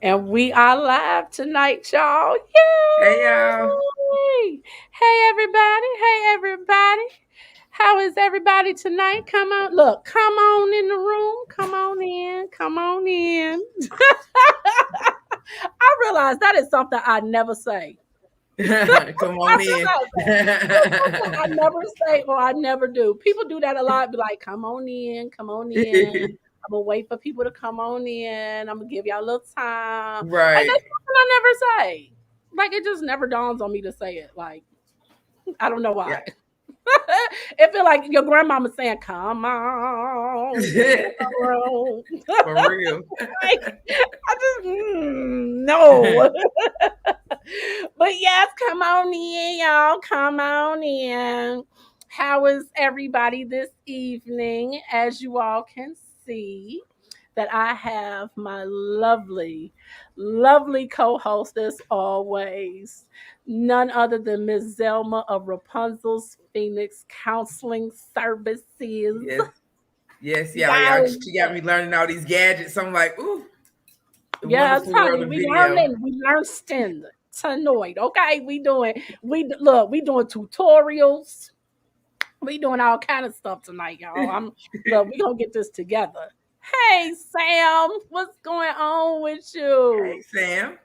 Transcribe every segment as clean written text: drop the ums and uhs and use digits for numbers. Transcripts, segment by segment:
And we are live tonight, y'all. Hey y'all. Yay! Hey, everybody. Hey, everybody. How is everybody tonight? Come on. Look, come on in the room. Come on in. Come on in. I realize that is something I never say. Come I on in. realize that. That's something I never say or I never do. People do that a lot. Be like, come on in. Come on in. I'm gonna wait for people to come on in. I'm gonna give y'all a little time. Like Right. that's something I never say. Like it just never dawns on me to say it. Like I don't know Yeah. why. It feel like your grandmama saying, "Come on in the room." For real. Like I just no. But yes, come on in, y'all. Come on in. How is everybody this evening? As you all can see, that I have my lovely, lovely co-host as always. None other than Miss Zelma of Rapunzel's Pheonix Counseling Services. Yes. Yes, y'all. Yes. She got me learning all these gadgets. I'm like, ooh, the Yes, wonderful world honey, of video. we learning tonight. Okay, we doing tutorials. We doing all kind of stuff tonight, y'all. We gonna get this together. Hey Sam, what's going on with you? Hey Sam.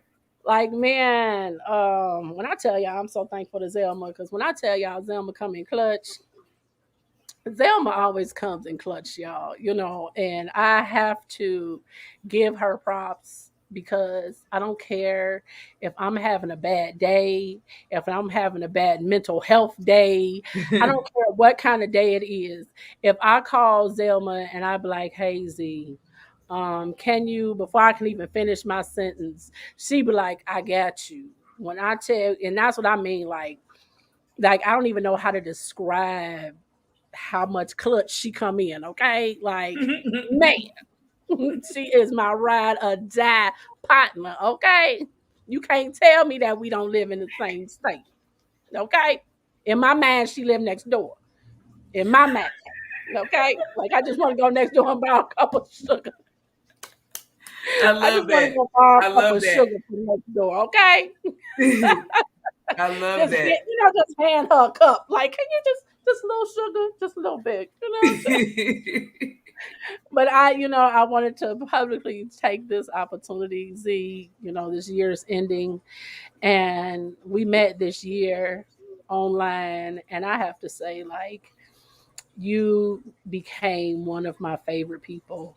Like man, when I tell y'all I'm so thankful to Zelma because when I tell y'all Zelma come in clutch, Zelma always comes in clutch, y'all, and I have to give her props because I don't care if I'm having a bad day, if I'm having a bad mental health day, I don't care what kind of day it is. If I call Zelma and I be like, hey Z, can you, before I can even finish my sentence, she be like, I got you. When I tell, and that's what I mean, like I don't even know how to describe how much clutch she come in, okay? Like, man, she is my ride or die partner, okay? You can't tell me that we don't live in the same state, okay? In my mind, she lived next door. In my mind, okay? Like, I just want to go next door and buy a cup of sugar. I I just love want to that. go buy I a cup love of that. sugar from next door, okay? I love that. Just hand her a cup. Like, can you just a little sugar, just a little bit, But I wanted to publicly take this opportunity. Z, this year is ending, and we met this year online, and I have to say, like, you became one of my favorite people.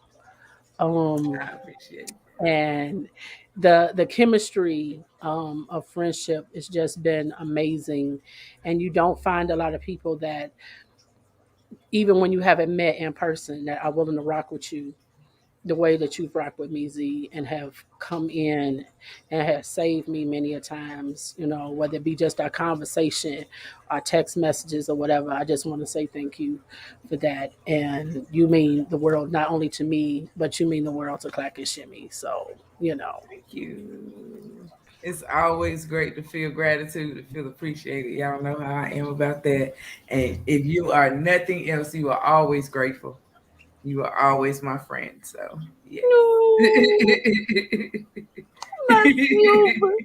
I Um, appreciate it. and the chemistry of friendship has just been amazing, and you don't find a lot of people that even when you haven't met in person that are willing to rock with you the way that you've rocked with me, Z, and have come in and have saved me many a times, whether it be just our conversation, our text messages or whatever. I just want to say thank you for that. And you mean the world not only to me, but you mean the world to Clack and Shimmy. So. Thank you. It's always great to feel gratitude, to feel appreciated. Y'all know how I am about that. And if you are nothing else, you are always grateful. You are always my friend. So, yes. No, not you.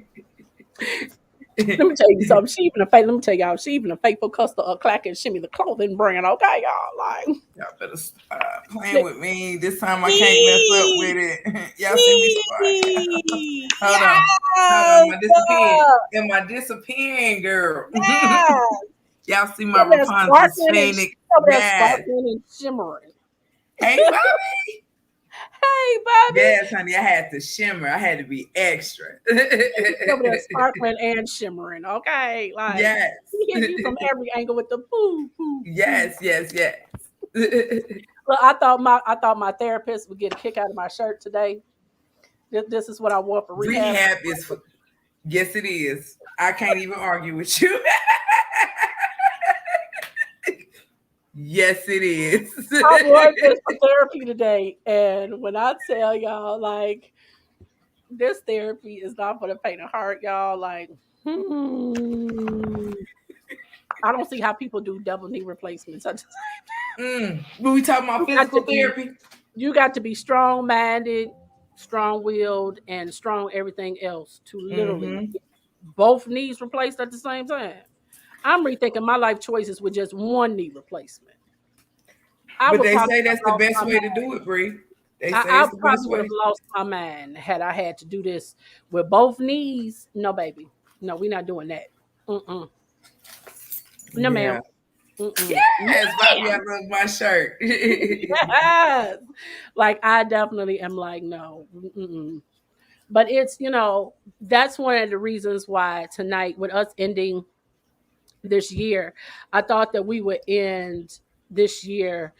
Let me tell you something. Let me tell y'all, she even a faithful customer of Clack and Shimmy, the clothing brand. Okay, y'all. Like, Y'all better stop playing with me. This time I can't mess up with it. Y'all see me spark. Hold on. Hold on. Yes, Am I disappearing? Am I disappearing, girl? yes. Y'all see She my over there Rapunzel's sparkling and Phoenix? Yes. sparkling and shimmering. Hey, Bobby. Hey, Bobby. Yes, honey. I had to shimmer. I had to be extra. She over there sparkling and shimmering. Okay, like Yes. she hitting you from every angle with the boo, boo, boo. Yes, yes, yes. Look, I thought my therapist would get a kick out of my shirt today. This is what I wore for rehab. Rehab is for, yes, it is. I can't even argue with you. Yes, it is. I wore this for therapy today, and when I tell y'all, like, this therapy is not for the faint of heart, y'all. Like, I don't see how people do double knee replacements. When we talking about You got to physical be therapy, you got to be strong minded, strong-willed, and strong everything else to literally Mm-hmm. get both knees replaced at the same time. I'm rethinking my life choices with just one knee replacement. I But would they probably say have that's the lost best my way to mind. do it, Bree. They say I it's the best probably would have way. lost my mind had I had to do this with both knees. No, baby. No, we're not doing that. Mm-mm. No, ma'am. Yeah. Mm-mm. Yes, Bobby, I Ma'am. love my shirt. Yes. Like, I definitely am like, no. Mm-mm. But it's, that's one of the reasons why tonight, with us ending this year, I thought that we would end this year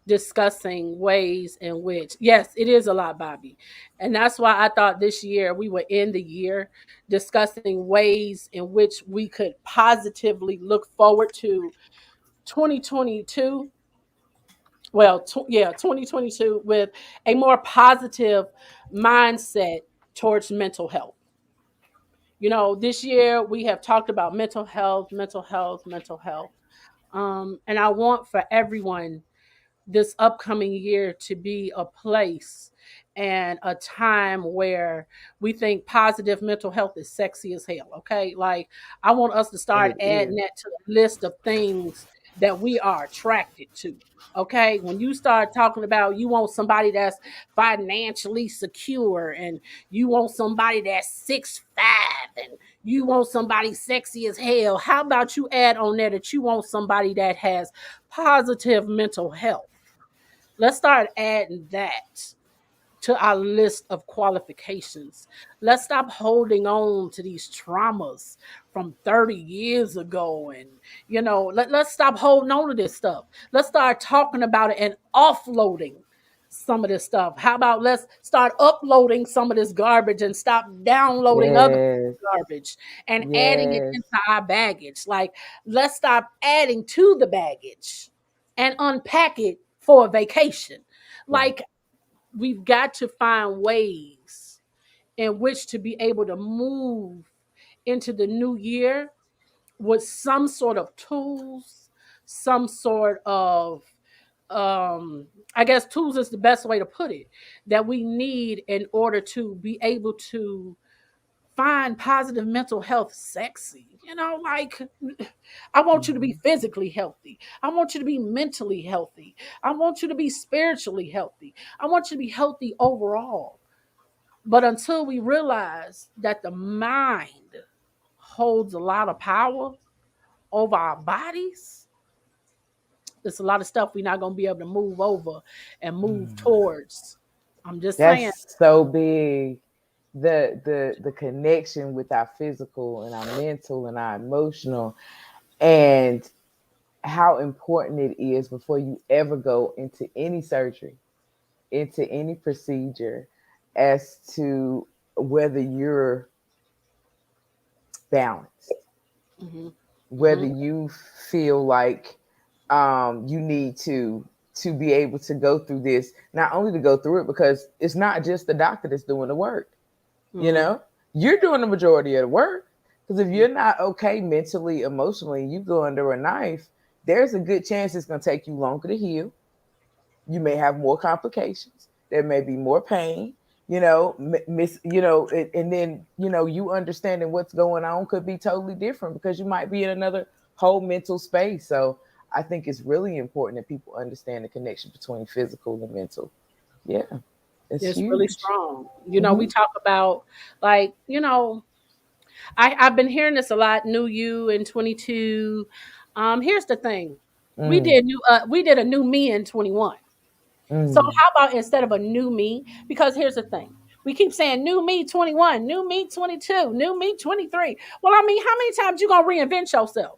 discussing ways in which, yes, it is a lot, Bobby. And that's why I thought this year we would end the year discussing ways in which we could positively look forward to 2022. Well, yeah, 2022 with a more positive mindset towards mental health. This year we have talked about mental health, mental health, mental health. And I want for everyone this upcoming year to be a place and a time where we think positive mental health is sexy as hell. Okay. Like, I want us to And start it adding is. that to the list of things that we are attracted to. Okay. When you start talking about you want somebody that's financially secure, and you want somebody that's 6'5", and you want somebody sexy as hell, how about you add on there that you want somebody that has positive mental health? Let's start adding that to our list of qualifications. Let's stop holding on to these traumas from 30 years ago. And, let's stop holding on to this stuff. Let's start talking about it and offloading some of this stuff. How about let's start uploading some of this garbage and stop downloading other Yes. garbage and adding it Yes. into our baggage? Like, let's stop adding to the baggage and unpack it for a vacation. Right. Like, we've got to find ways in which to be able to move into the new year with some sort of tools, some sort of I guess tools is the best way to put it, that we need in order to be able to find positive mental health sexy. Like, I want you to be Mhm. physically healthy. I want you to be mentally healthy. I want you to be spiritually healthy. I want you to be healthy overall. But until we realize that the mind holds a lot of power over our bodies, there's a lot of stuff we're not going to be able to move over and move towards. I'm just saying. That's so big. The connection with our physical and our mental and our emotional, and how important it is before you ever go into any surgery, into any procedure, as to whether you're balanced, Hmm. whether Hmm. you feel like you need to be able to go through this, not only to go through it, because it's not just the doctor that's doing the work. You Hmm. know, you're doing the majority of the work, because if you're not okay mentally, emotionally, you go under a knife, there's a good chance it's going to take you longer to heal. You may have more complications. There may be more pain. And then you understanding what's going on could be totally different, because you might be in another whole mental space. So I think it's really important that people understand the connection between physical and mental. Yeah, it's It's really huge. strong. We Hmm. talk about, like, I've been hearing this a lot. New you in 22. Here's the thing. Mm, We did a new me in 21. So mm. how about instead of a new me? Because here's the thing. We keep saying new me 21, new me 22, new me 23. Well, I mean, how many times you gonna reinvent yourself?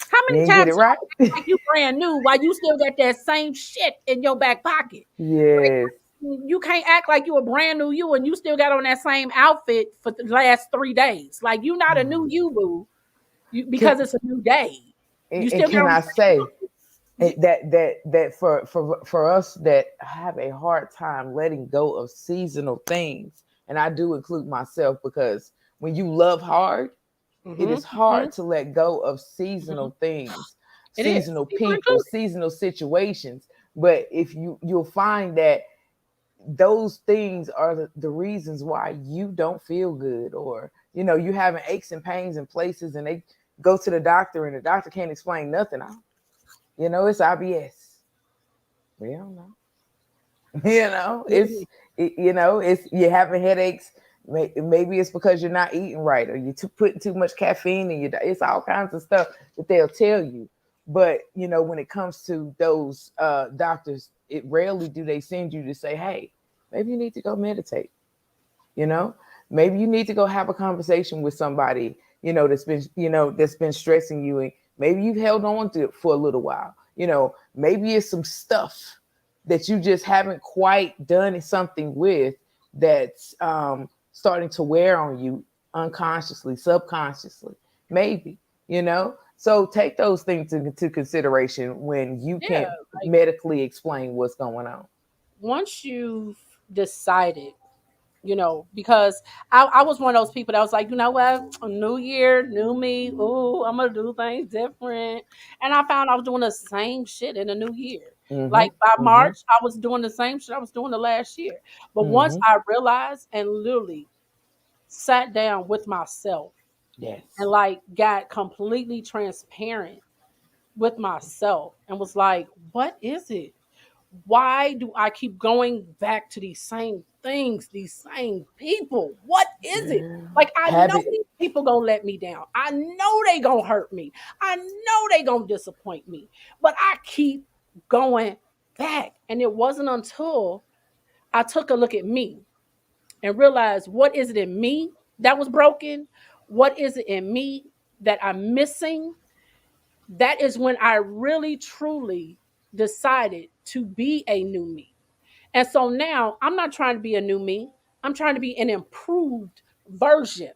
How You many ain't get it times you right. gonna act like you brand new while you still got that same shit in your back pocket? Like, Yes. you can't act like you a brand new you and you still got on that same outfit for the last 3 days. Like, you not a new you, boo. Can Because it's a new day. You and still got can on I the same say outfit. You, that for us that have a hard time letting go of seasonal things, and I do include myself, because when you love hard, it mm-hmm, is mm-hmm, hard to let go of mm-hmm. seasonal things, It is. seasonal People people, included. seasonal situations. But if you'll find that those things are the reasons why you don't feel good, or you having aches and pains in places, and they go to the doctor and the doctor can't explain nothing. It's IBS. We don't know. It's it's you having headaches. Maybe it's because you're not eating right, or you're putting too much caffeine in your diet. It's all kinds of stuff that they'll tell you. But when it comes to those doctors, it rarely do they send you to say, "Hey, maybe you need to go meditate." you know Maybe you need to go have a conversation with somebody that's been stressing you, and maybe you've held on to it for a little while. Maybe it's some stuff that you just haven't quite done something with, that's starting to wear on you unconsciously, subconsciously, maybe. So take those things into consideration when you Yeah, can't like medically explain what's going on. once you've decided, because I was one of those people that was like, you know what, new year, new me. Ooh, I'm gonna do things different. And I found I was doing the same shit in the new year. Mm-hmm. Like by Mm-hmm. March, I was doing the same shit I was doing the last year. But once Mm-hmm. I realized and literally sat down with myself and Yes. like got completely transparent with myself and was like, what is it? Why do I keep going back to these same things, these same people? What is it? Girl. Like I know Habit. these people gonna let me down. I know they gonna hurt me. I know they gonna disappoint me. But I keep going back. And it wasn't until I took a look at me and realized what is it in me that was broken? What is it in me that I'm missing? That is when I really truly decided to be a new me. And so now I'm not trying to be a new me. I'm trying to be an improved version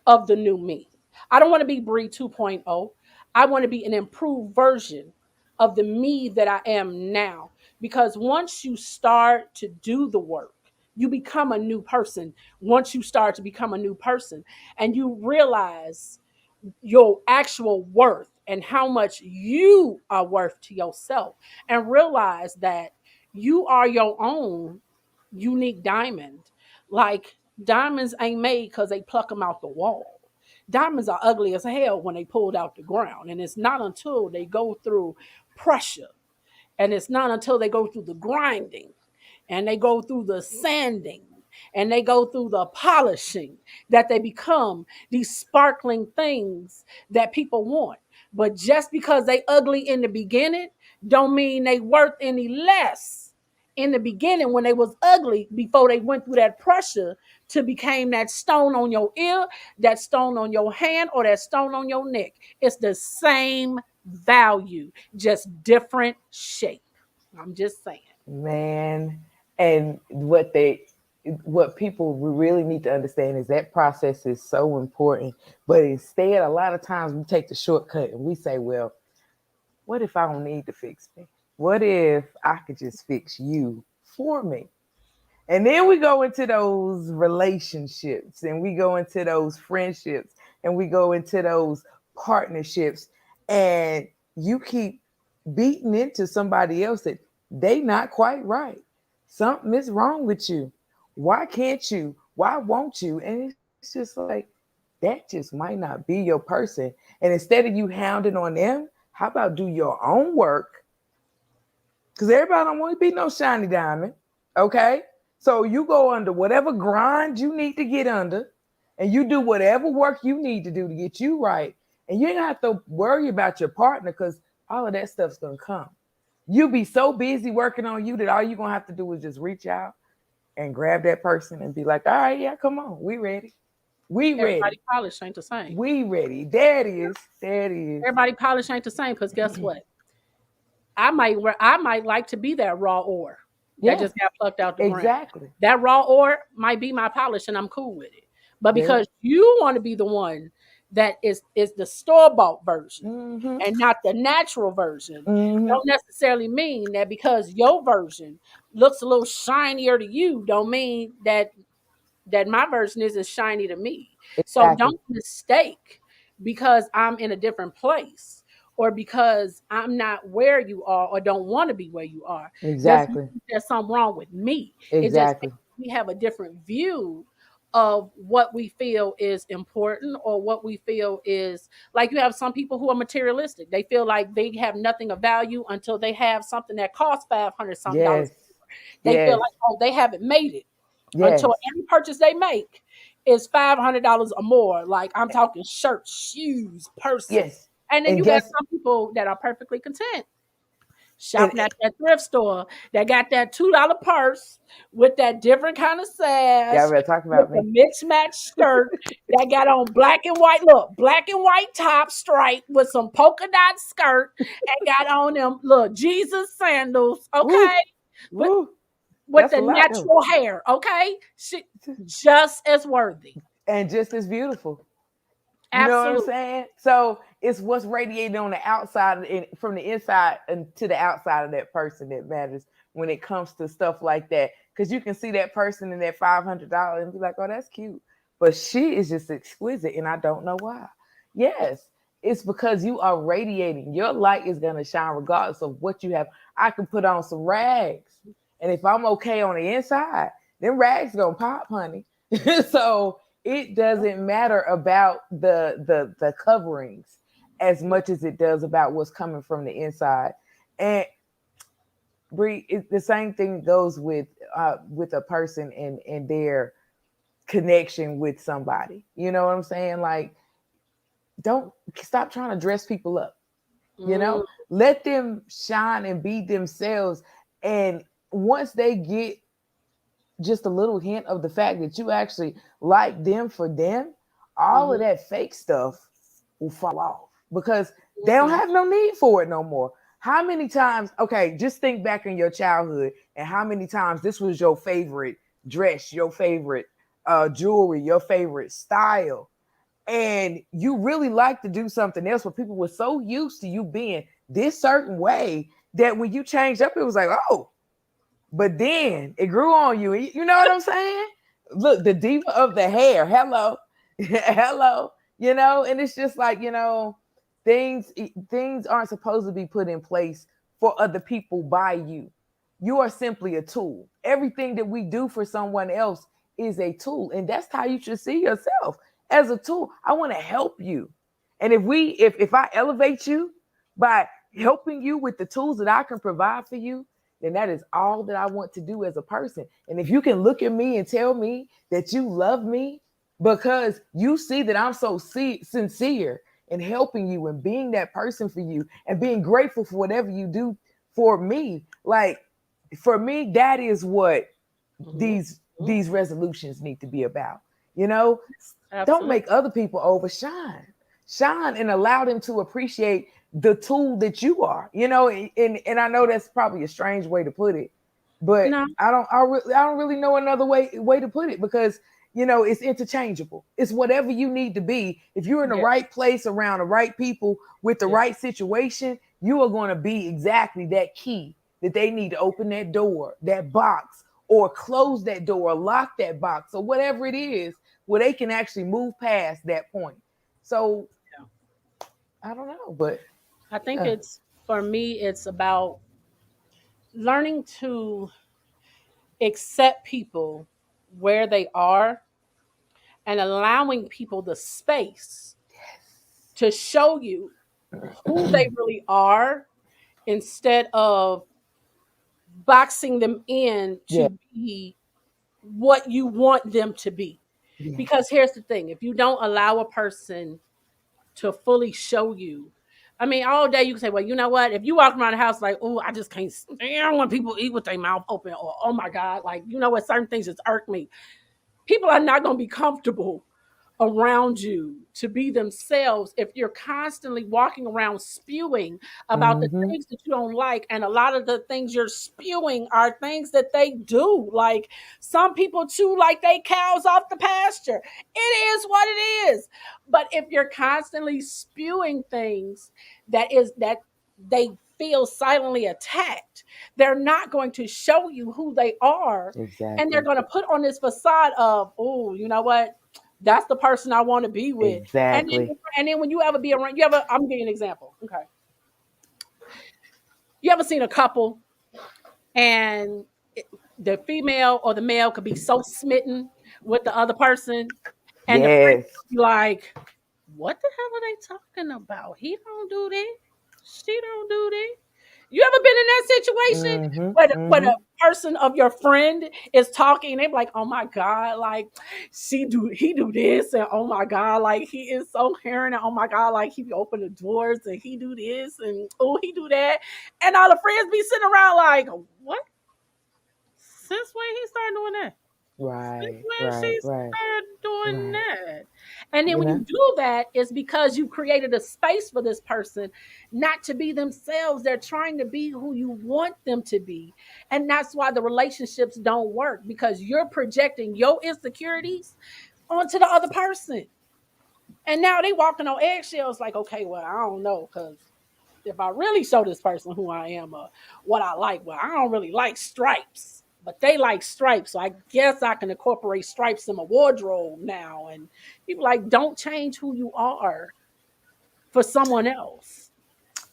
of the new me. I don't want to be Bree 2.0. I want to be an improved version of the me that I am now. Because once you start to do the work, you become a new person. Once you start to become a new person and you realize your actual worth and how much you are worth to yourself, and realize that you are your own unique diamond. Like diamonds ain't made because they pluck them out the wall. Diamonds are ugly as hell when they pulled out the ground, and it's not until they go through pressure, and it's not until they go through the grinding and they go through the sanding and they go through the polishing that they become these sparkling things that people want. But just because they ugly in the beginning don't mean they worth any less in the beginning when they was ugly before they went through that pressure to become that stone on your ear, that stone on your hand, or that stone on your neck. It's the same value, just different shape. I'm just saying. Man. And what people really need to understand is that process is so important. But instead, a lot of times we take the shortcut and we say, well, what if I don't need to fix me? What if I could just fix you for me? And then we go into those relationships, and we go into those friendships, and we go into those partnerships, and you keep beating into somebody else that they not quite right. Something is wrong with you. Why can't you? Why won't you? And it's just like, that just might not be your person. And instead of you hounding on them, how about do your own work? Because everybody don't want to be no shiny diamond. Okay? So you go under whatever grind you need to get under, and you do whatever work you need to do to get you right. And you ain't have to worry about your partner, because all of that stuff's gonna come. You be so busy working on you that all you're gonna have to do is just reach out and grab that person and be like, all right, yeah, come on, we ready. We ready. Everybody polished ain't the same. We ready. There it is. There it is. Everybody polished ain't the same because guess what? I might like to be that raw ore that Yeah, just got plucked out the ground. exactly. That raw ore might be my polish and I'm cool with it. But Yeah. because you want to be the one that is the store-bought version Mm-hmm. and not the natural version, Mm-hmm. don't necessarily mean that because your version looks a little shinier to you, don't mean that my version isn't shiny to me. So Exactly. don't mistake because I'm in a different place or because I'm not where you are or don't want to be where you are, doesn't Exactly. mean there's something wrong with me. It just Exactly. means we have a different view of what we feel is important, or what we feel is like. You have some people who are materialistic. They feel like they have nothing of value until they have something that costs 500 something dollars. Yes. They feel Yes. like, oh, they haven't made it Yes. until any purchase they make is $500 or more. Like, I'm talking shirts, shoes, purses. Yes. And then And you got guess some people that are perfectly content and shopping at that thrift store that got that $2 purse with that different kind of y'all sash, better talk with about the me. mixed match skirt that got on black and white, look, black and white top stripe with some polka dot skirt, and got on them little Jesus sandals, Woo. okay? But Woo. with That's the a lot though. natural hair, okay? She just as worthy. And just as beautiful. You know what I'm Absolutely. saying? So it's what's radiating on the outside and from the inside and to the outside of that person that matters when it comes to stuff like that. Because you can see that person in that $500 and be like, "Oh, that's cute," but she is just exquisite, and I don't know why. Yes, it's because you are radiating. Your light is gonna shine regardless of what you have. I can put on some rags, and if I'm okay on the inside, then rags gonna pop, honey. So it doesn't matter about the coverings as much as it does about what's coming from the inside. And Bree, the same thing goes with a person and their connection with somebody. You know what I'm saying? Like, don't stop trying to dress people up. You Mm, know, let them shine and be themselves. And once they get just a little hint of the fact that you actually like them for them, all of mhm, that fake stuff will fall off because they don't mhm. have no need for it no more. How many times, okay, just think back in your childhood and how many times this was your favorite dress, your favorite jewelry, your favorite style, and you really like to do something else, but people were so used to you being this certain way that when you changed up, it was like, oh, but then it grew on you. You know what I'm saying? Look, the diva of the hair. Hello. Hello. And it's just like, things aren't supposed to be put in place for other people by you. You are simply a tool. Everything that we do for someone else is a tool. And that's how you should see yourself, as a tool. I want to help you. And if I elevate you by helping you with the tools that I can provide for you, then that is all that I want to do as a person. And if you can look at me and tell me that you love me because you see that I'm so sincere in helping you and being that person for you and being grateful for whatever you do for me, like, for me, that is what Mhm, mhm. these resolutions need to be about. You know, don't Absolutely. make other people overshine. Shine and allow them to appreciate the tool that you are. And I know that's probably a strange way to put it, but No. I don't really know another way to put it because it's interchangeable. It's whatever you need to be. If you're in the Yeah. right place around the right people with the Yeah. right situation, you are going to be exactly that key that they need to open that door, that box, or close that door, or lock that box, or whatever it is, where they can actually move past that point. So Yeah. I don't know, but I think uh, it's for me, it's about learning to accept people where they are and allowing people the space to show you who they really are, instead of boxing them in yeah, to be what you want them to be. yeah, Because here's the thing, if you don't allow a person to fully show you, I mean, all day you can say, well, you know what? If you walk around the house like, oh, I just can't stand when people eat with their mouth open, or oh my God, like, you know what? Certain things just irk me. People are not going to be comfortable around you to be themselves if you're constantly walking around spewing about the mm-hmm, things that you don't like. And a lot of the things you're spewing are things that they do. Like, some people chew like they cows off the pasture. It is what it is. But if you're constantly spewing things that they feel silently attacked, they're not going to show you who they are, and they're exactly, going to put on this facade of, oh, you know what? That's the person I want to be with. And then exactly. and then when you ever be around, I'm gonna give you an example. Okay. You ever seen a couple and the female or the male could be so smitten with the other person, and the friend Yes. be like, "What the hell are they talking about? He don't do that. She don't do that." You ever been in that situation Mm-hmm. where Mm-hmm. the person of your friend is talking, they're like, "Oh my god, like he do this, and oh my god, like he is so caring, and oh my god, like he open the doors and he do this, and oh he do that," and all the friends be sitting around like, "What? Since when he started doing that? Since Right, when right, she right, started doing right. that?" And then You when you know? do that, it's because you created a space for this person not to be themselves. They're trying to be who you want them to be. And that's why the relationships don't work, because you're projecting your insecurities onto the other person. And now they walking on eggshells like, okay, well, I don't know, because if I really show this person who I am or what I like, well, I don't really like stripes, but they like stripes. So I guess I can incorporate stripes in my wardrobe now. And people like, don't change who you are for someone else.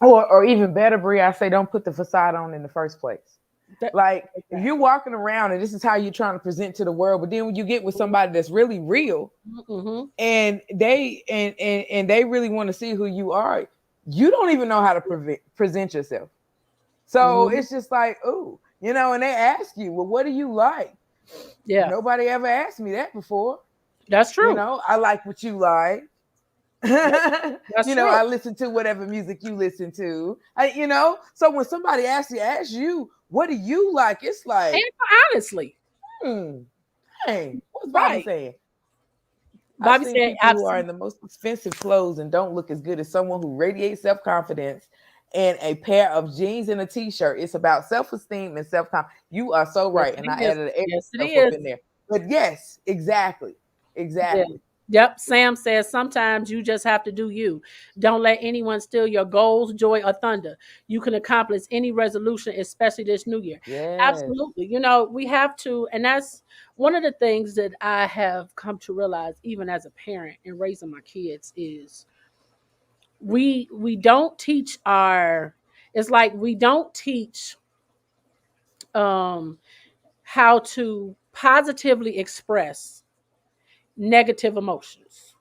Or even better, Brie, I say don't put the facade on in the first place. That, Like if you're exactly. walking around and this is how you're trying to present to the world, but then when you get with somebody that's really real Mm-hmm. and and they really want to see who you are, you don't even know how to present yourself. So Mm-hmm. it's just like, oh, and they ask you, well, what do you like? Yeah, Nobody ever asked me that before. that's true. I like what you like. Yep, that's true. I listen to whatever music you listen to. So when somebody asks you, what do you like? It's And like, honestly, hmm, hey, what's Bobby right. saying? I've Bobby seen said, people who are in absolutely. the most expensive clothes and don't look as good as someone who radiates self confidence and a pair of jeans and a t shirt. It's about self esteem and self confidence. You are so Yes, right. And I it is. added an Yes, it self up is. in there. But yes, exactly. Yeah. Exactly. Yep. Sam says sometimes you just have to do you. Don't let anyone steal your goals, joy, or thunder. You can accomplish any resolution, especially this new year. Yes. Absolutely. We have to, and that's one of the things that I have come to realize, even as a parent and raising my kids, is we don't teach our. It's like we don't teach um, how to positively express negative emotions.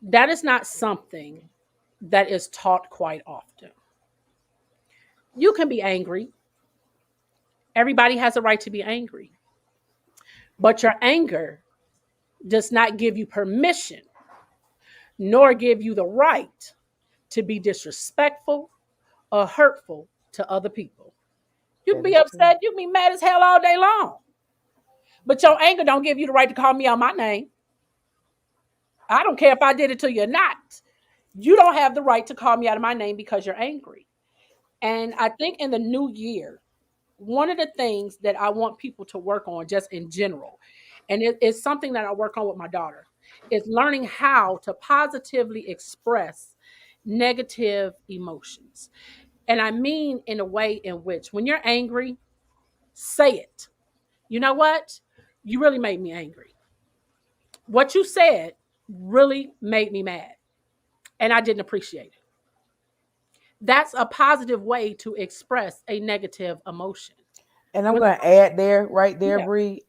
That is not something that is taught quite often. You can be angry. Everybody has a right to be angry. But your anger does not give you permission, nor give you the right to be disrespectful or hurtful to other people. You can That be is true. upset, you can be mad as hell all day long. But your anger don't give you the right to call me out my name. I don't care if I did it to you or not. You don't have the right to call me out of my name because you're angry. And I think in the new year, one of the things that I want people to work on just in general, and it's something that I work on with my daughter, is learning how to positively express negative emotions. And I mean in a way in which when you're angry, say it. You know what? You really made me angry. What you said really made me mad, and I didn't appreciate it. That's a positive way to express a negative emotion. And I'm With gonna add there, right there, yeah, Bree.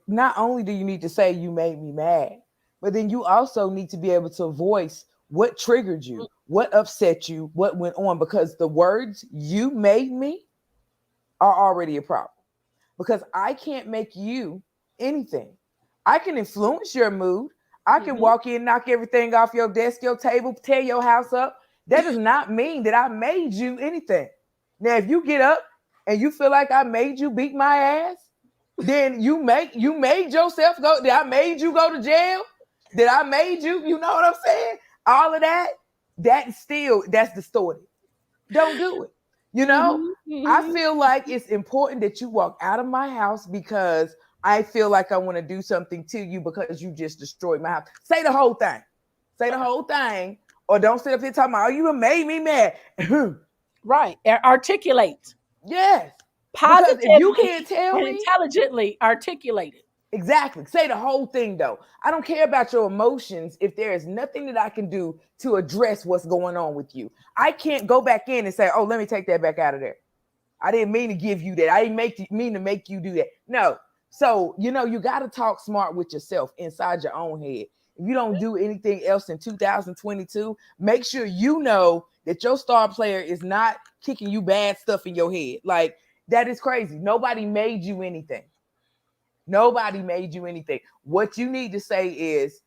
Not only do you need to say you made me mad, but then you also need to be able to voice what triggered you, what upset you, what went on, because the words you made me are already a problem. Because I can't make you anything. I can influence your mood. I can mhm, walk in, knock everything off your desk, your table, tear your house up. That does not mean that I made you anything. Now, if you get up and you feel like I made you beat my ass, then you made yourself go. Did I made you go to jail? Did I made you? You know what I'm saying? All of that, that's distorted. Don't do it. You know, mhm, I mhm. feel like it's important that you walk out of my house because I feel like I want to do something to you because you just destroyed my house. Say the whole thing. Say the whole thing. Or don't sit up here talking about, oh, you made me mad. Right. Articulate Yes. Because if you positively can't tell and me, intelligently articulate it. Exactly. Say the whole thing though. I don't care about your emotions if there is nothing that I can do to address what's going on with you. I can't go back in and say, "Oh, let me take that back out of there. I didn't mean to give you that. I didn't mean to make you do that." No. So, you got to talk smart with yourself inside your own head. If you don't do anything else in 2022, make sure you know that your star player is not kicking you bad stuff in your head. Like, that is crazy. Nobody made you anything. Nobody made you anything. What you need to say is,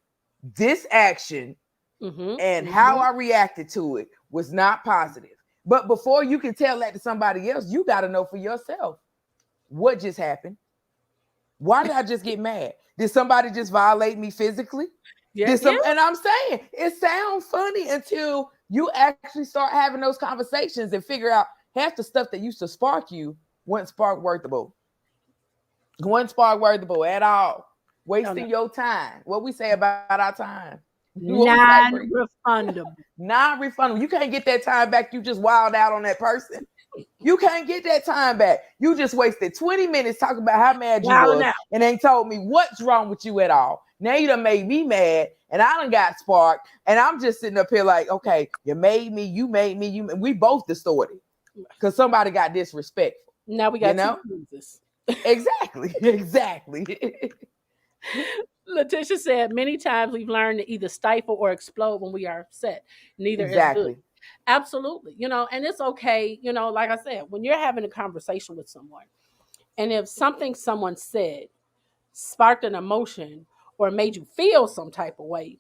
this action and how I reacted to it was not positive. But before you can tell that to somebody else, you got to know for yourself what just happened. Why did I just get mad? Did somebody just violate me physically? Yeah, And I'm saying, it sounds funny until you actually start having those conversations and figure out half the stuff that used to spark you wasn't spark worthable. Wasn't spark worthable at all. Wasting your time. What we say about our time. non-refundable. Non-refundable. You can't get that time back. You just wild out on that person. You can't get that time back. You just wasted 20 minutes talking about how mad you was and ain't told me what's wrong with you at all. Now you done made me mad and I done got sparked and I'm just sitting up here like, okay, you made me, we both distorted because somebody got disrespectful. Now we got two losers. Exactly. Letitia said, many times we've learned to either stifle or explode when we are upset. Neither is good. Absolutely. And it's okay. Like I said, when you're having a conversation with someone, and if something someone said sparked an emotion or made you feel some type of way,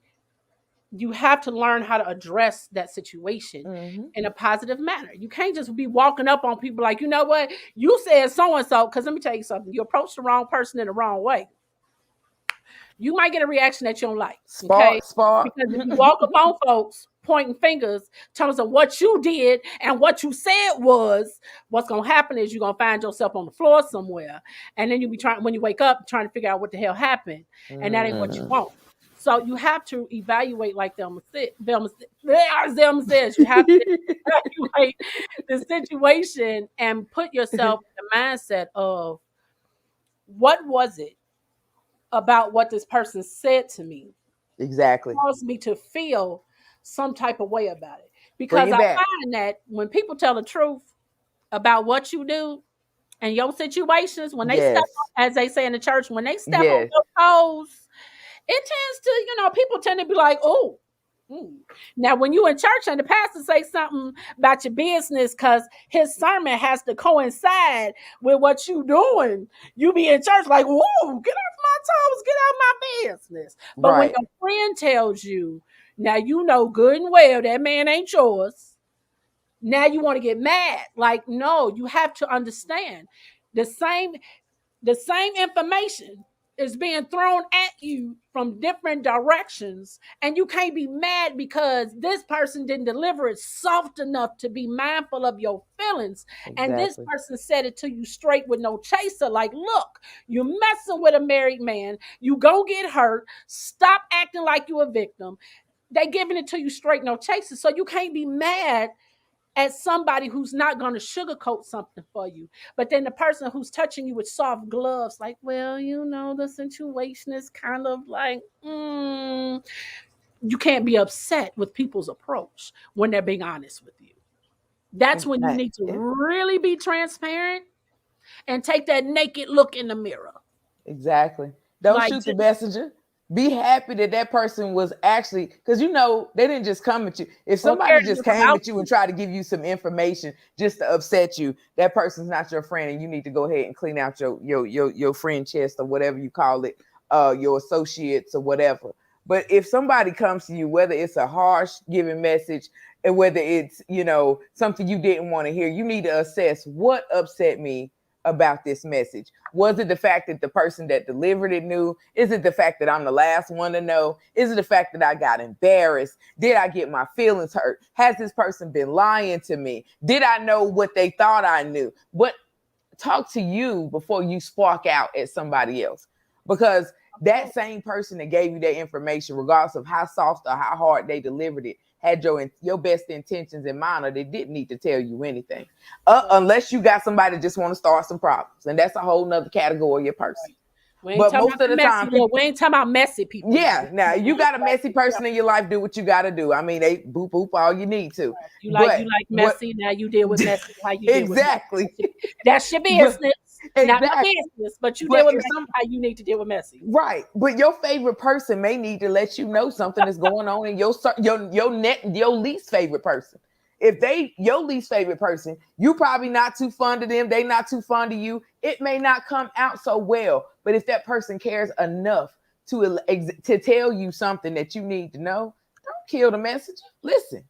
you have to learn how to address that situation in a positive manner. You can't just be walking up on people like, you know what, you said so-and-so, because let me tell you something, you approach the wrong person in the wrong way. You might get a reaction that you don't like. Spark. Because if you walk up on folks pointing fingers, telling them what you did and what you said was, what's going to happen is you're going to find yourself on the floor somewhere. And then you'll be when you wake up, trying to figure out what the hell happened. And that ain't what you want. So you have to evaluate, like Zelma says, you have to evaluate the situation and put yourself in the mindset of, what was it about what this person said to me caused me to feel some type of way about it. Because I find that when people tell the truth about what you do and your situations, when they step on, as they say in the church, when they step on your toes, it tends to, people tend to be like, oh. Now, when you in church and the pastor say something about your business because his sermon has to coincide with what you doing, you be in church like, whoa, get off my toes, get out my business. But when your friend tells you, now you know good and well that man ain't yours, now you want to get mad. Like, no, you have to understand the same information is being thrown at you from different directions, and you can't be mad because this person didn't deliver it soft enough to be mindful of your feelings. And this person said it to you straight with no chaser, like, look, you're messing with a married man, you gonna get hurt, stop acting like you a victim. They giving it to you straight, no chaser. So you can't be mad at somebody who's not going to sugarcoat something for you. But then the person who's touching you with soft gloves, like, well, the situation is kind of like, you can't be upset with people's approach when they're being honest with you. That's when you need to really be transparent and take that naked look in the mirror. Exactly. Don't shoot the messenger. Be happy that person was actually, because they didn't just come at you. If somebody just came at you and tried to give you some information just to upset you, that person's not your friend, and you need to go ahead and clean out your friend chest or whatever you call it, your associates or whatever. But if somebody comes to you, whether it's a harsh giving message and whether it's something you didn't want to hear, you need to assess what upset me about this message. Was it the fact that the person that delivered it knew? Is it the fact that I'm the last one to know? Is it the fact that I got embarrassed? Did I get my feelings hurt? Has this person been lying to me? Did I know what they thought I knew? But talk to you before you spark out at somebody else, because that same person that gave you that information, regardless of how soft or how hard they delivered it, had your best intentions in mind, or they didn't need to tell you anything, unless you got somebody that just want to start some problems, and that's a whole nother category of person. We ain't But talking most about of the the messy time, people, look. We ain't talking about messy people now. yeah, now you got a messy person in your life, do what you got to do. I mean, they boop boop all you need to. You But like what messy. Now you deal with messy. How you deal with exactly? messy? That's your But business. Not my exactly. business. But you deal But with if messy. some How you need to deal with messy. right, but your favorite person may need to let you know something is going on in your least favorite person. If they your least favorite person, you probably not too fond of them, they not too fond of you. It may not come out so well, but if that person cares enough to tell you something that you need to know, don't kill the messenger. Listen,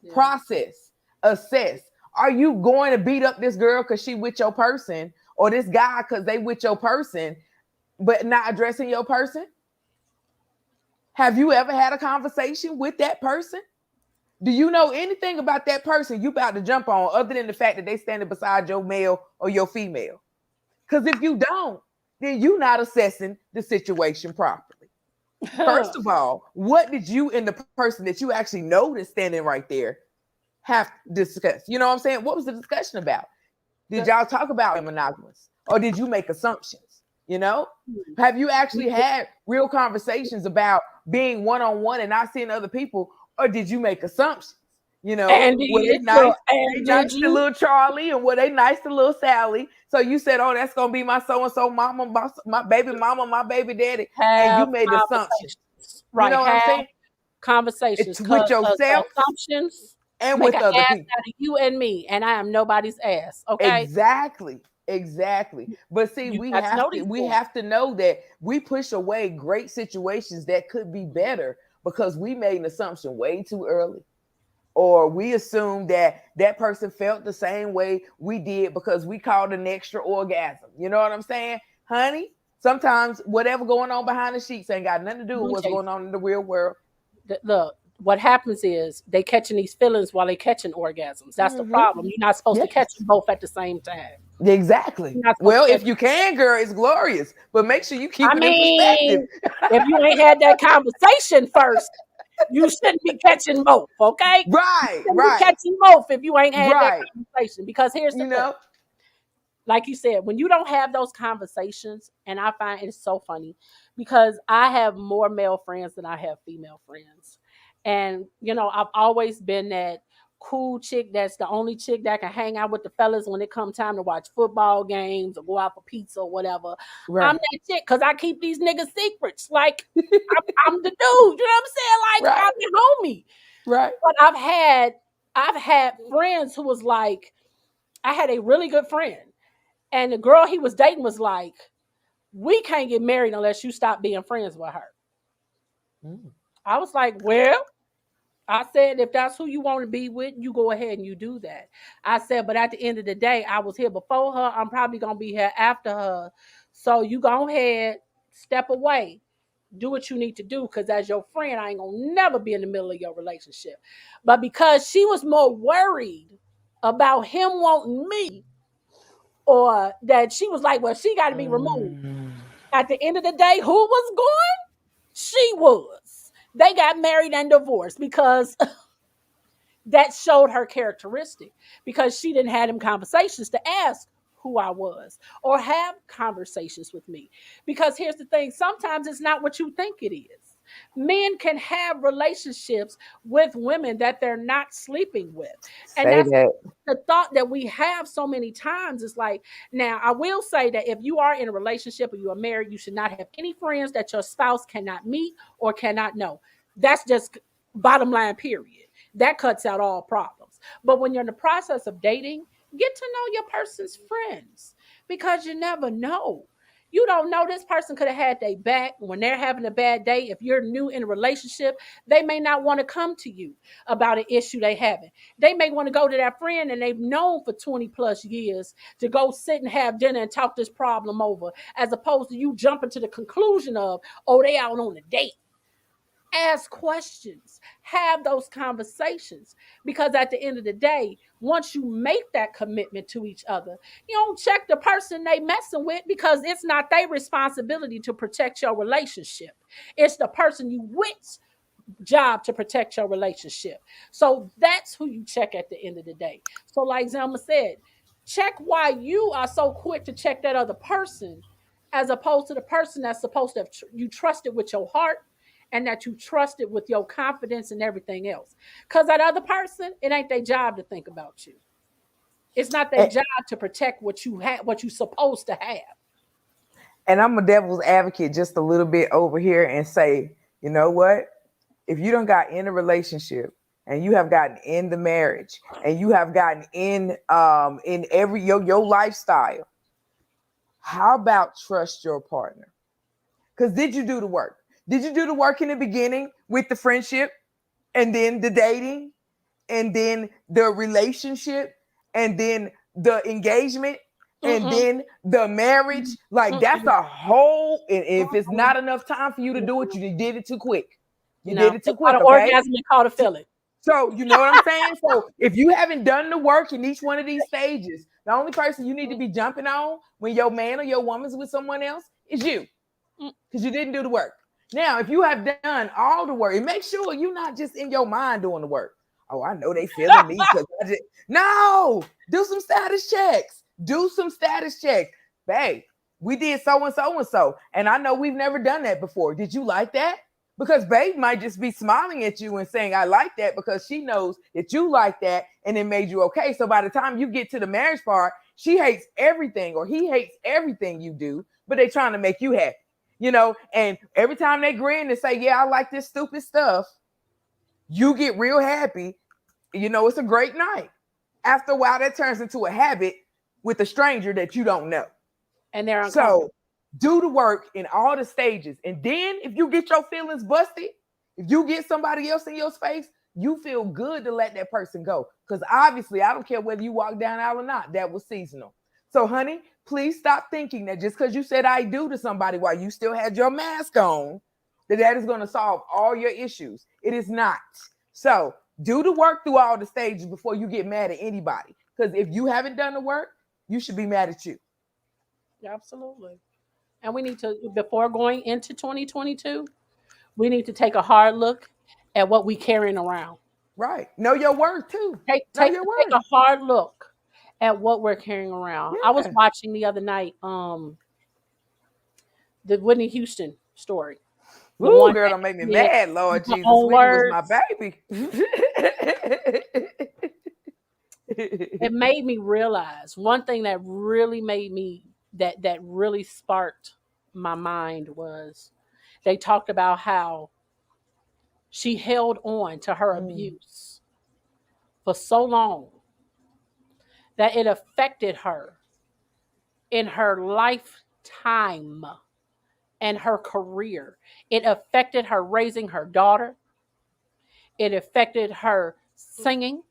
Yeah. process, assess. Are you going to beat up this girl because she with your person, or this guy because they with your person, but not addressing your person? Have you ever had a conversation with that person? Do you know anything about that person you about to jump on other than the fact that they standing beside your male or your female? Because if you don't, then you're not assessing the situation properly. First of all, what did you and the person that you actually know that's standing right there have discussed? You know what I'm saying? What was the discussion about? Did y'all talk about monogamous, or did you make assumptions? You know, have you actually had real conversations about being one on one and not seeing other people, or did you make assumptions? You know, And were they did nice? They and did nice to you? little Charlie, and were they nice to little Sally? So you said, "Oh, that's gonna be my so and so mama, my baby mama, my baby daddy," and you Have made assumptions. conversations. You Right. know what I'm Have saying? conversations. It's with Because yourself assumptions and make with an other ass people. out of you and me, and I am nobody's ass. Okay. Exactly. Exactly. But see, You got to know these we things. have to know that we push away great situations that could be better because we made an assumption way too early. Or we assumed that that person felt the same way we did because we called an extra orgasm. You know what I'm saying? Honey, sometimes whatever going on behind the sheets ain't got nothing to do I'm with gonna what's tell you going on in the real world. look, what happens is they catching these feelings while they catching orgasms. That's the Mm-hmm. problem. You're not supposed to catch Yes. them both at the same time. Exactly. You're not supposed Well, to catch if you can, girl, it's glorious. But make sure you keep I it in perspective. mean, if you ain't had that conversation first, you shouldn't be catching both, okay? You Right, shouldn't be right, catching both if you ain't had that right. conversation. Because here's the You thing. know, Like you said, when you don't have those conversations, and I find it's so funny because I have more male friends than I have female friends. And, I've always been that cool chick that's the only chick that can hang out with the fellas when it comes time to watch football games or go out for pizza or whatever. I'm right, that chick because I keep these niggas secrets. Like, I'm the dude, you know what I'm saying? Like, right, I'm the homie. right. But I've had friends who was like, I had a really good friend and the girl he was dating was like, we can't get married unless you stop being friends with her. Mm. I was like, well, I said, if that's who you want to be with, you go ahead and you do that. I said, but at the end of the day, I was here before her. I'm probably going to be here after her. So you go ahead, step away, do what you need to do. Because as your friend, I ain't going to never be in the middle of your relationship. But because she was more worried about him wanting me, or that she was like, well, she got to be removed. Mm. At the end of the day, who was going? She was. They got married and divorced because that showed her characteristic, because she didn't have them conversations to ask who I was or have conversations with me. Because here's the thing, sometimes it's not what you think it is. Men can have relationships with women that they're not sleeping with. And Say that's that. the thought that we have so many times. Is like, now I will say that if you are in a relationship or you are married, you should not have any friends that your spouse cannot meet or cannot know. That's just bottom line, period. That cuts out all problems. But when you're in the process of dating, get to know your person's friends, because you never know. You don't know, this person could have had their back when they're having a bad day. If you're new in a relationship, they may not want to come to you about an issue they having. They may want to go to that friend and they've known for 20 plus years to go sit and have dinner and talk this problem over, as opposed to you jumping to the conclusion of, oh, they out on a date. Ask questions, have those conversations, because at the end of the day, once you make that commitment to each other, you don't check the person they messing with, because it's not their responsibility to protect your relationship. It's the person you with job to protect your relationship. So that's who you check at the end of the day. So like Zelma said, check why you are so quick to check that other person, as opposed to the person that's supposed to have you trusted with your heart and that you trusted with your confidence and everything else. Because that other person, it ain't their job to think about you. It's not their And, job to protect what you have, what you're supposed to have. and I'm a devil's advocate just a little bit over here and say, you know what? If you don't got in a relationship and you have gotten in the marriage and you have gotten in every your lifestyle, how about trust your partner? Because did you do the work? Did you do the work in the beginning with the friendship and then the dating and then the relationship and then the engagement and Mm-mm, then the marriage? Like that's mm-mm, a whole, and if it's mm-mm. not enough time for you to do it, you did it too quick. You No, did it too it's not quick, an okay? orgasm, it's called a feeling. So you know what I'm saying? So if you haven't done the work in each one of these stages, the only person you need to be jumping on when your man or your woman's with someone else is you, Mm. because you didn't do the work. Now, if you have done all the work, and make sure you're not just in your mind doing the work. Oh, I know they feeling me because no, do some status checks. Do some status checks. Babe, we did so and so and so. And I know we've never done that before. Did you like that? Because babe might just be smiling at you and saying, I like that because she knows that you like that and it made you okay. So by the time you get to the marriage part, she hates everything or he hates everything you do, but they're trying to make you happy. And every time they grin and say, yeah, I like this stupid stuff, you get real happy. It's a great night. After a while, that turns into a habit with a stranger that you don't know. And they're So uncomfortable. do the work in all the stages. And then if you get your feelings busted, if you get somebody else in your space, you feel good to let that person go. Because obviously, I don't care whether you walk down aisle or not, that was seasonal. So, honey, please stop thinking that just because you said I do to somebody while you still had your mask on, that is going to solve all your issues. It is not. So do the work through all the stages before you get mad at anybody. Because if you haven't done the work, you should be mad at you. Absolutely. And we need to, before going into 2022, we need to take a hard look at what we carrying around. Right. Know your worth too. Take Know take your take worth. a hard look at what we're carrying around. I was Yeah. watching the other night the Whitney Houston story. The Woo, one girl, that don't make me did mad, Lord her Jesus. own Whitney was my words. baby. It made me realize one thing that really made me that really sparked my mind was they talked about how she held on to her Mm, abuse for so long that it affected her in her lifetime and her career. It affected her raising her daughter. It affected her singing.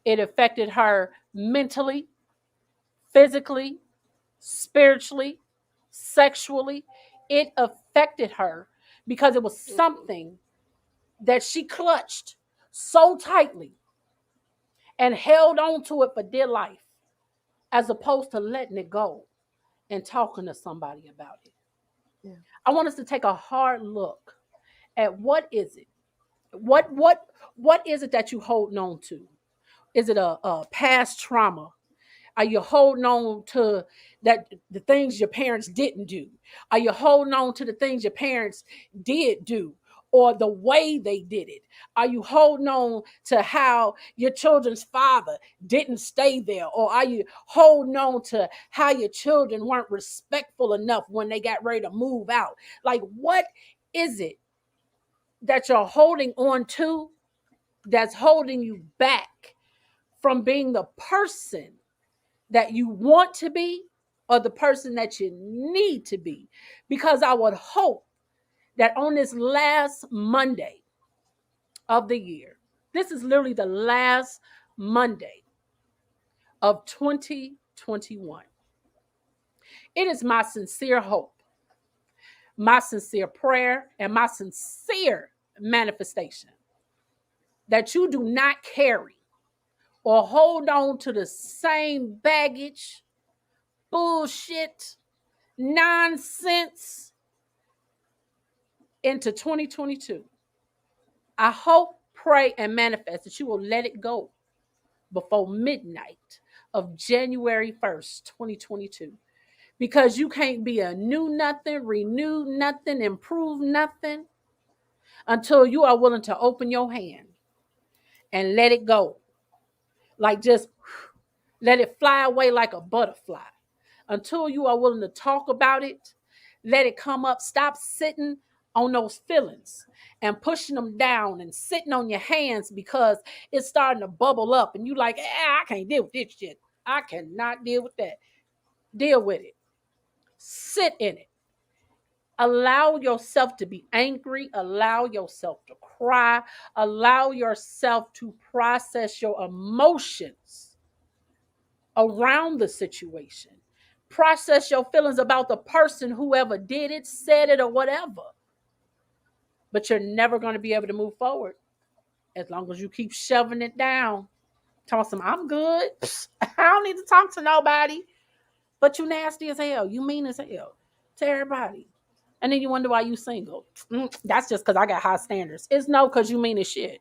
It affected her mentally, physically, spiritually, sexually. It affected her because it was something that she clutched so tightly and held on to it for dear life, as opposed to letting it go and talking to somebody about it. yeah. I want us to take a hard look at what is it? What is it that you holding on to? Is it a past trauma? Are you holding on to the things your parents didn't do? Are you holding on to the things your parents did do? Or the way they did it? Are you holding on to how your children's father didn't stay there? Or are you holding on to how your children weren't respectful enough when they got ready to move out? Like, what is it that you're holding on to that's holding you back from being the person that you want to be or the person that you need to be? Because I would hope that on this last Monday of the year, this is literally the last Monday of 2021. It is my sincere hope, my sincere prayer, and my sincere manifestation that you do not carry or hold on to the same baggage, bullshit, nonsense into 2022. I hope, pray, and manifest that you will let it go before midnight of January 1st, 2022. because you can't be a new nothing, renew nothing, improve nothing until you are willing to open your hand and let it go. Like just let it fly away like a butterfly. Until you are willing to talk about it, let it come up. Stop sitting on those feelings and pushing them down and sitting on your hands because it's starting to bubble up and you like, I can't deal with this shit. I cannot deal with that. Deal with it. Sit in it. Allow yourself to be angry. Allow yourself to cry. Allow yourself to process your emotions around the situation. Process your feelings about the person, whoever did it, said it, or whatever. But you're never going to be able to move forward as long as you keep shoving it down. Telling them, I'm good. I don't need to talk to nobody. But you nasty as hell. You mean as hell to everybody. And then you wonder why you single. That's just because I got high standards. It's no because you mean as shit.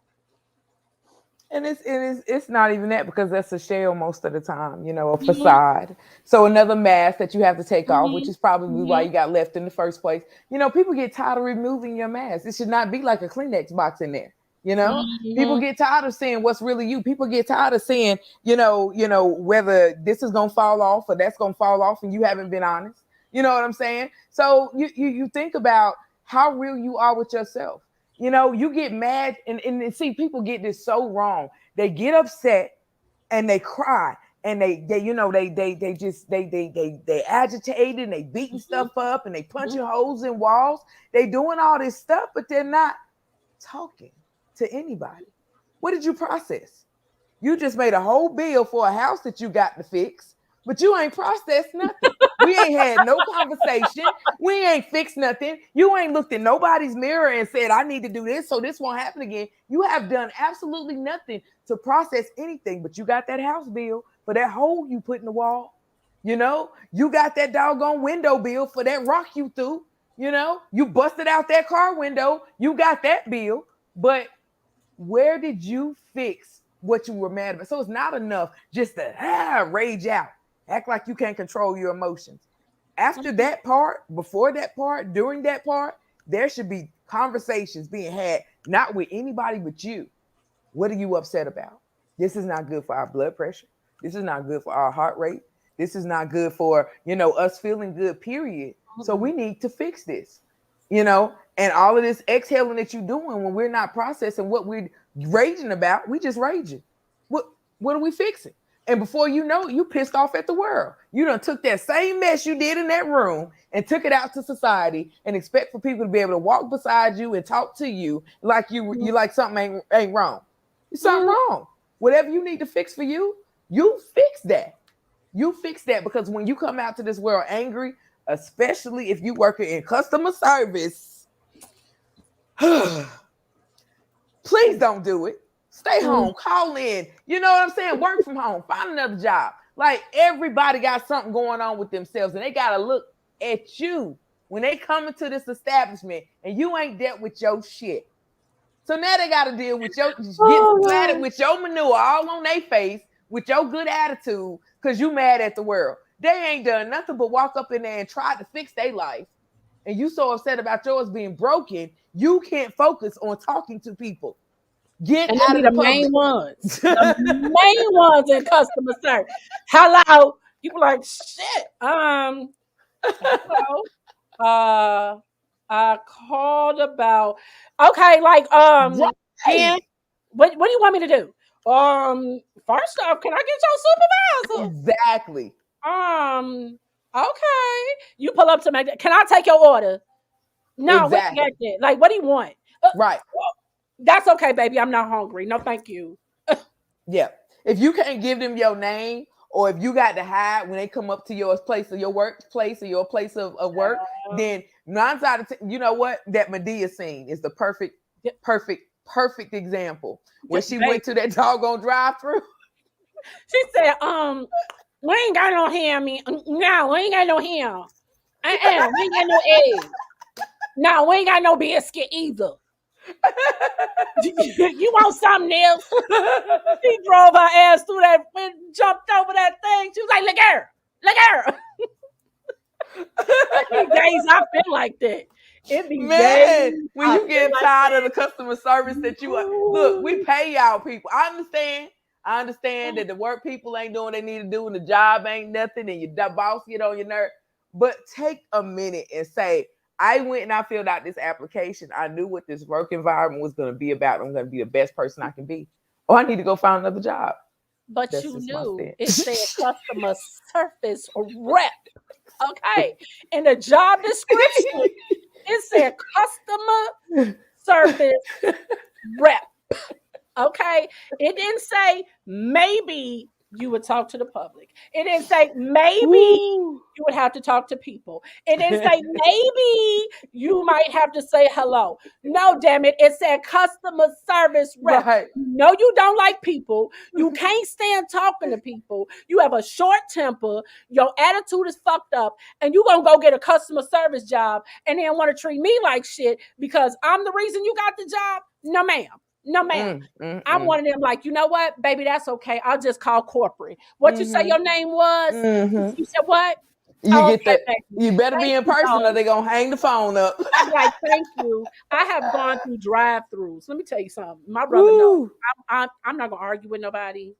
And it's not even that, because that's a shell most of the time, a facade. So another mask that you have to take off, which is probably why you got left in the first place. People get tired of removing your mask. It should not be like a Kleenex box in there. People get tired of seeing what's really you. People get tired of seeing, whether this is gonna fall off or that's gonna fall off, and you haven't been honest. You know what I'm saying? So you think about how real you are with yourself. You get mad and see, people get this so wrong. They get upset and they cry and they agitated and they beating stuff up and they punching holes in walls. They doing all this stuff, but they're not talking to anybody. What did you process? You just made a whole bill for a house that you got to fix, but you ain't processed nothing. We ain't had no conversation. We ain't fixed nothing. You ain't looked in nobody's mirror and said, I need to do this so this won't happen again. You have done absolutely nothing to process anything, but you got that house bill for that hole you put in the wall. You got that doggone window bill for that rock you threw. You busted out that car window. You got that bill, but where did you fix what you were mad about? So it's not enough just to rage out. Act like you can't control your emotions. After that part, before that part, during that part, there should be conversations being had, not with anybody but you. What are you upset about? This is not good for our blood pressure. This is not good for our heart rate. This is not good for, us feeling good, period. So we need to fix this, and all of this exhaling that you're doing when we're not processing what we're raging about, we just raging. What are we fixing? And before you know it, you pissed off at the world. You done took that same mess you did in that room and took it out to society and expect for people to be able to walk beside you and talk to you like you like something ain't wrong. It's something wrong. Whatever you need to fix for you, you fix that. You fix that, because when you come out to this world angry, especially if you work in customer service, please don't do it. Stay home, call in. You know what I'm saying? Work from home, find another job. Like, everybody got something going on with themselves, and they got to look at you when they come into this establishment and you ain't dealt with your shit. So now they got to deal with your getting splattered with your manure all on their face with your good attitude because you mad at the world. They ain't done nothing but walk up in there and try to fix their life. And you so upset about yours being broken, you can't focus on talking to people. Get out of the main ones. The main ones in customer service. Hello. You were like, shit. Hello. I called about like Right. and what do you want me to do? First off, can I get your supervisor? Exactly. Okay. You pull up to make that. Can I take your order? No, exactly. What you got? Like, what do you want? Right. That's okay, baby. I'm not hungry. No, thank you. Yeah. If you can't give them your name, or if you got to hide when they come up to your place or your workplace or your place of work, then 9 out of 10, you know what? That Medea scene is the perfect example where she went to that doggone drive-through. She said, we ain't got no ham. No, we ain't got no ham. We ain't got no eggs. No, we ain't got no biscuit either. You want something else? She drove her ass through that, jumped over that thing. She was like, look at her. It be days I feel like that. It be Man, days when I you feel get like tired of that. the customer service that you are, look, we Ooh. pay y'all people. I understand. I understand that the work people ain't doing what they need to do and the job ain't nothing and your boss get on your nerve. But take a minute and say, I went and I filled out this application. I knew what this work environment was going to be about. I'm going to be the best person I can be. Or I need to go find another job. But That's you just my knew it stance. said customer service rep. Okay. In the job description, it said customer service rep. Okay. It didn't say maybe you would talk to the public. It didn't say maybe Woo. you would have to talk to people. It didn't say maybe you might have to say hello. No, damn it. It said customer service rep. Right. No, you don't like people. You can't stand talking to people. You have a short temper. Your attitude is fucked up. And you're going to go get a customer service job and then want to treat me like shit because I'm the reason you got the job? No, ma'am. No, ma'am. I'm one of them like, you know what, baby, that's okay. I'll just call corporate. What you say your name was? You said what? You Oh, get okay, that. baby. You better be Thank in you, person or though. they're going to hang the phone up. I'm like, thank you. I have gone through drive-throughs. Let me tell you something. My brother knows. Woo. I'm not gonna argue with nobody.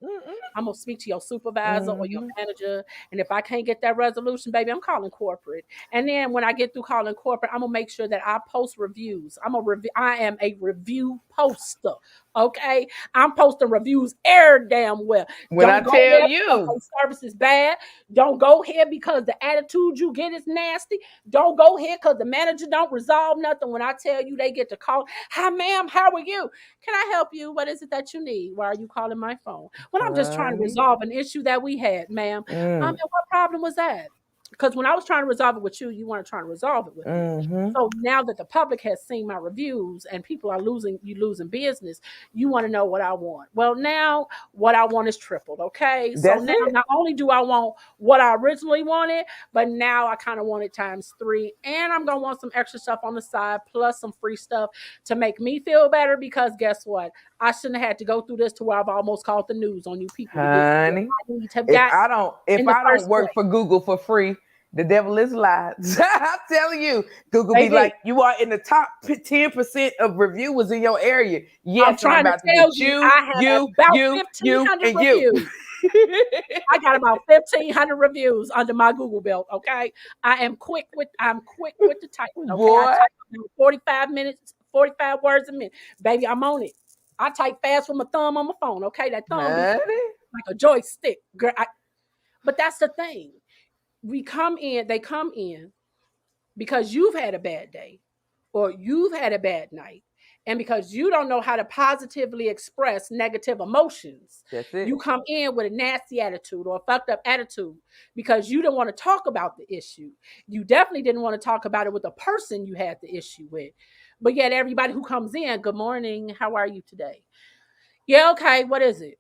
I'm gonna speak to your supervisor or your manager, and if I can't get that resolution, baby, I'm calling corporate. And then when I get through calling corporate, I'm gonna make sure that I post reviews. I am a review poster. Okay, I'm posting reviews every damn well. When I Don't go tell there because you, the service is bad. Don't go here because the attitude you get is nasty. Don't go here because the manager don't resolve nothing. When I tell you they get to call, hi ma'am, how are you? Can I help you? What is it that you need? Why are you calling my phone? Well, I'm just trying to honey, resolve an issue that we had, ma'am. And what problem was that? Because when I was trying to resolve it with you, you weren't trying to resolve it with me. So now that the public has seen my reviews and people are losing business, you want to know what I want. Well, now what I want is tripled. Okay. So that's now it. not only do I want what I originally wanted, but now I kind of want it times 3. And I'm gonna want some extra stuff on the side, plus some free stuff to make me feel better. Because guess what? I shouldn't have had to go through this to where I've almost called the news on you people to get what Honey, I need to have if got if in the I don't first work place. for Google for free, the devil is lies. I'm telling you, Google be Baby, like, you are in the top 10% of reviewers in your area. I'm Yes, and I'm trying to about to tell get you, I have about you, 1,500 and you. reviews. I got about 1,500 reviews under my Google belt. Okay, I'm quick with the typing. Okay, I Boy, type in 45 minutes, 45 words a minute. Baby, I'm on it. I type fast with my thumb on my phone. Okay, that thumb be honey. like a joystick, girl. But that's the thing. They come in because you've had a bad day or you've had a bad night. And because you don't know how to positively express negative emotions, That's it. you come in with a nasty attitude or a fucked up attitude because you didn't want to talk about the issue. You definitely didn't want to talk about it with the person you had the issue with. But yet, everybody who comes in, good morning, how are you today? Yeah, okay, what is it?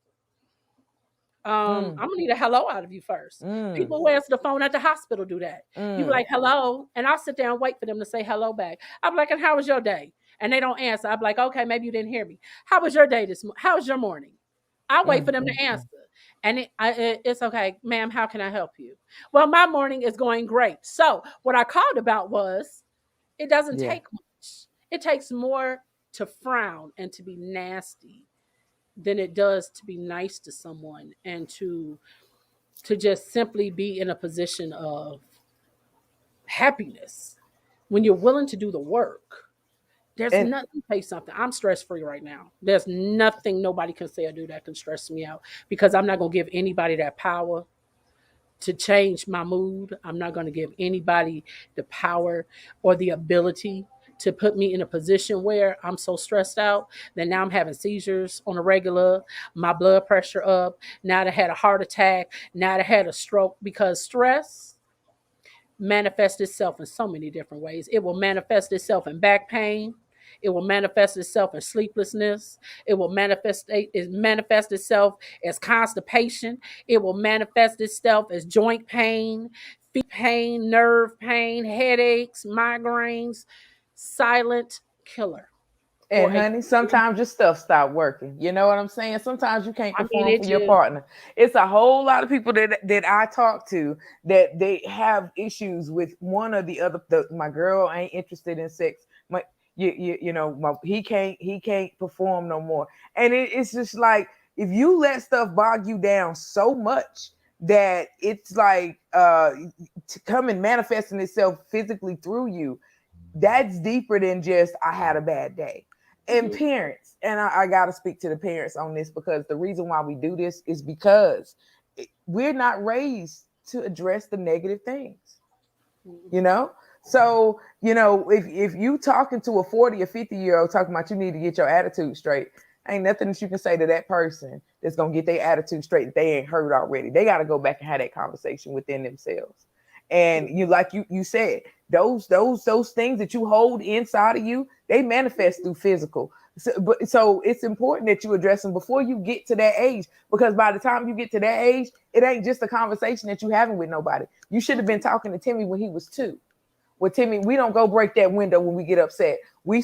I'm gonna need a hello out of you first. People who answer the phone at the hospital do that. You be like, hello, and I'll sit there and wait for them to say hello back. I'm like, and how was your day? And they don't answer. I'm like, okay, maybe you didn't hear me. How was your day how was your morning? I wait for them to answer. And it's okay, ma'am, how can I help you? Well, my morning is going great. So what I called about was it doesn't Yeah. take much. It takes more to frown and to be nasty than it does to be nice to someone and to just simply be in a position of happiness when you're willing to do the work. There's And nothing, say something. I'm stress free right now. There's nothing nobody can say or do that can stress me out because I'm not going to give anybody that power to change my mood. I'm not going to give anybody the power or the ability to put me in a position where I'm so stressed out that now I'm having seizures on a regular, my blood pressure up, now I had a heart attack, now I had a stroke because stress manifests itself in so many different ways. It will manifest itself in back pain. It will manifest itself in sleeplessness. It will manifest itself as constipation. It will manifest itself as joint pain, feet pain, nerve pain, headaches, migraines. Silent killer. And honey, sometimes your stuff stop working. You know what I'm saying? Sometimes you can't I mean, perform it for your just, partner. It's a whole lot of people that I talk to that they have issues with one or the other. My girl ain't interested in sex. My he can't perform no more. And it's just like if you let stuff bog you down so much that it's like to come and manifesting itself physically through you, that's deeper than just I had a bad day. And parents, and I got to speak to the parents on this because the reason why we do this is because we're not raised to address the negative things, you know? So, if you talking to a 40 or 50-year-old talking about you need to get your attitude straight, ain't nothing that you can say to that person that's going to get their attitude straight that they ain't heard already. They got to go back and have that conversation within themselves. And you said, those things that you hold inside of you, they manifest through physical. So it's important that you address them before you get to that age, because by the time you get to that age, it ain't just a conversation that you having with nobody. You should have been talking to Timmy when he was 2. Well, Timmy, we don't go break that window when we get upset. We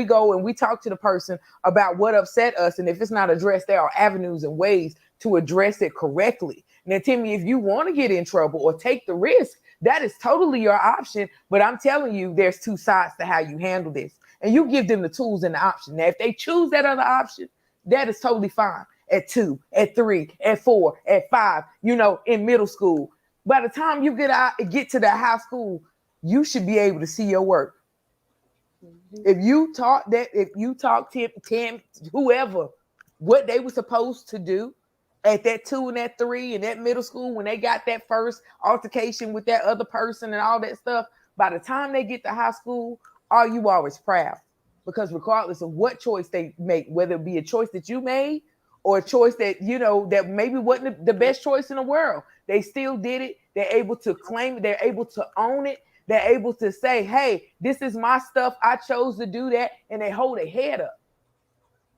go and we talk to the person about what upset us. And if it's not addressed, there are avenues and ways to address it correctly. Now, Timmy, if you want to get in trouble or take the risk, that is totally your option. But I'm telling you, there's 2 sides to how you handle this. And you give them the tools and the option. Now, if they choose that other option, that is totally fine. At 2, at 3, at 4, at 5, in middle school. By the time you get to the high school, you should be able to see your work. If you taught Tim, whoever, what they were supposed to do at that 2 and that 3 and that middle school, when they got that first altercation with that other person and all that stuff, by the time they get to high school, all you are is proud. Because regardless of what choice they make, whether it be a choice that you made or a choice that, that maybe wasn't the best choice in the world, they still did it. They're able to claim it. They're able to own it. They're able to say, hey, this is my stuff. I chose to do that. And they hold their head up.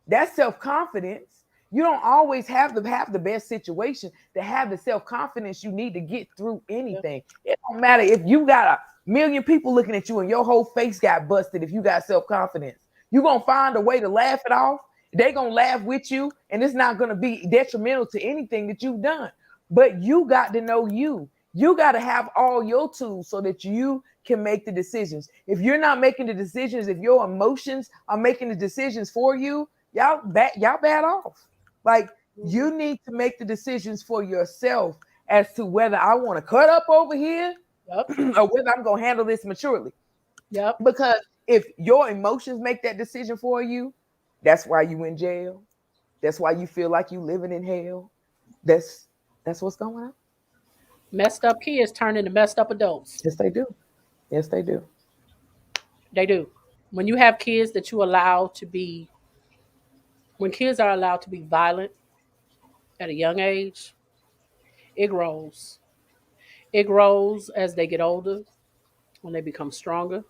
That's self-confidence. You don't always have to have the best situation to have the self-confidence you need to get through anything. It don't matter if you got 1,000,000 people looking at you and your whole face got busted. If you got self-confidence, you're going to find a way to laugh it off. They're going to laugh with you, and it's not going to be detrimental to anything that you've done. But you got to know you. You got to have all your tools so that you can make the decisions. If you're not making the decisions, if your emotions are making the decisions for you, y'all bad off. Like, you need to make the decisions for yourself as to whether I want to cut up over here or whether I'm going to handle this maturely. Yep. Because if your emotions make that decision for you, that's why you in jail. That's why you feel like you living in hell. That's what's going on. Messed up kids turn into messed up adults. Yes, they do. Yes, they do. They do. When you have kids that you allow to be, when kids are allowed to be violent at a young age, it grows. It grows as they get older, when they become stronger.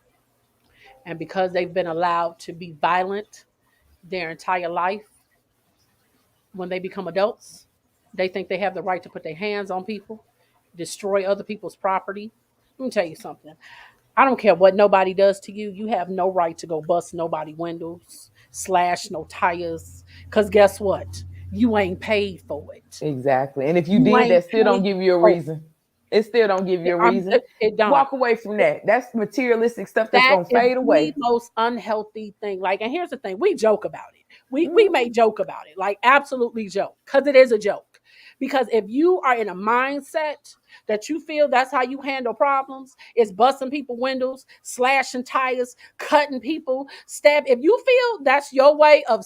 And because they've been allowed to be violent their entire life, when they become adults, they think they have the right to put their hands on people, destroy other people's property. Let me tell you something. I don't care what nobody does to you. You have no right to go bust nobody windows, slash no tires. Because guess what? You ain't paid for it. Exactly. And if you You did, ain't that still don't paid give you a for it. reason. It still don't give you a reason. It don't. Walk away from that. That's materialistic stuff that's That going to is fade the away. most unhealthy thing. Like, and here's the thing: we joke about it. We may joke about it, like absolutely joke, because it is a joke. Because if you are in a mindset that you feel that's how you handle problems, is busting people windows, slashing tires, cutting people, if you feel that's your way of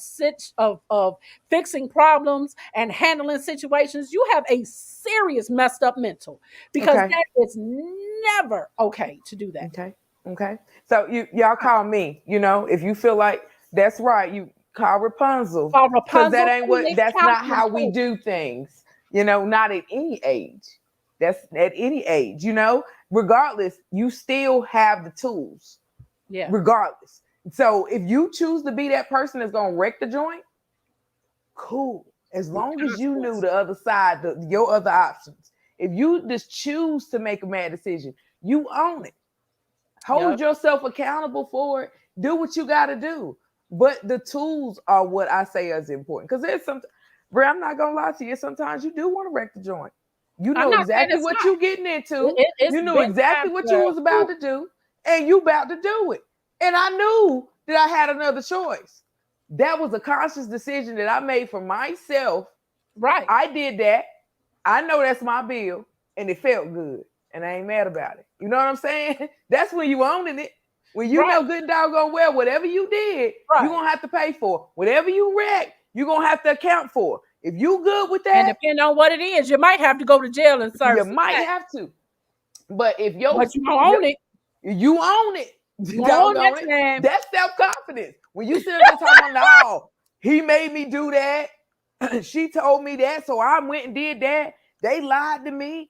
fixing problems and handling situations, you have a serious messed up mental, because Okay. that is never okay to do that. Okay. Okay. So y'all call me, if you feel like that's right, you call Rapunzel. For Because Rapunzel, that's not how we too. do things, not at any age. That's at any age, regardless, you still have the tools. Yeah. Regardless. So if you choose to be that person that's gonna wreck the joint, cool. As long as you knew the other side, your other options. If you just choose to make a bad decision, you own it. Hold yourself accountable for it. Do what you got to do. But the tools are what I say is important. Because there's some, bro, I'm not gonna lie to you. Sometimes you do want to wreck the joint. You I'm know not saying exactly it's what not. you getting into. It's You knew been exactly times what you where, was about to do, and you about to do it. And I knew that I had another choice. That was a conscious decision that I made for myself. right. I did that. I know that's my bill, and it felt good, and I ain't mad about it. You know what I'm saying? That's when you owning it. When you Right. know good and doggone well, whatever you did, Right. you're gonna have to pay for. Whatever you wreck, you're gonna have to account for. If you good with And that, depending on what it is, you might have to go to jail and serve you some might time. have to. But if But you don't own it. you own it, You don't own that doggone it. time. That's self-confidence. When you sit up there talking about, no, he made me do that. She told me that, so I went and did that. They lied to me.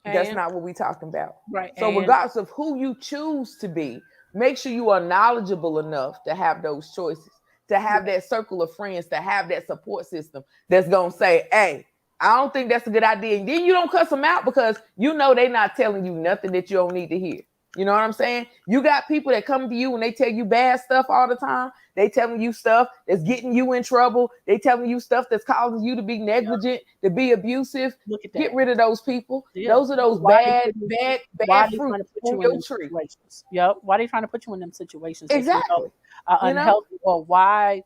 That's And not what we're talking about. right. So, And regardless of who you choose to be, make sure you are knowledgeable enough to have those choices, to have that circle of friends, to have that support system that's going to say, hey, I don't think that's a good idea. And then you don't cuss them out because you know they're not telling you nothing that you don't need to hear. You know what I'm saying? You got people that come to you and they tell you bad stuff all the time. They telling you stuff that's getting you in trouble. They telling you stuff that's causing you to be negligent, to be abusive. look at Get that. rid of those people. Yeah. Those are those Why they bad, putting- bad, why bad they fruit trying to put on you in your them tree. situations? Yep. Why they trying to put you in them situations that you know Exactly. are You know? unhealthy, or why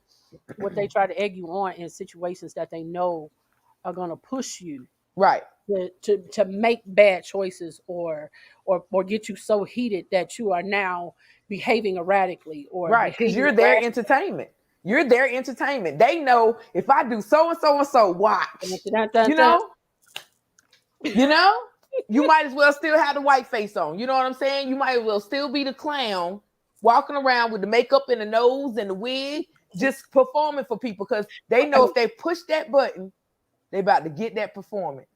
would they try to egg you on in situations that they know are gonna push you Right. to make bad choices, or get you so heated that you are now behaving erratically or Right. Because behaving you're their irrationally. entertainment. You're their entertainment. They know if I do so and so and so, watch. Dun, dun, You dun. know? You know? You might as well still have the white face on. You know what I'm saying? You might as well still be the clown walking around with the makeup and the nose and the wig, just performing for people because they know if they push that button, they about to get that performance.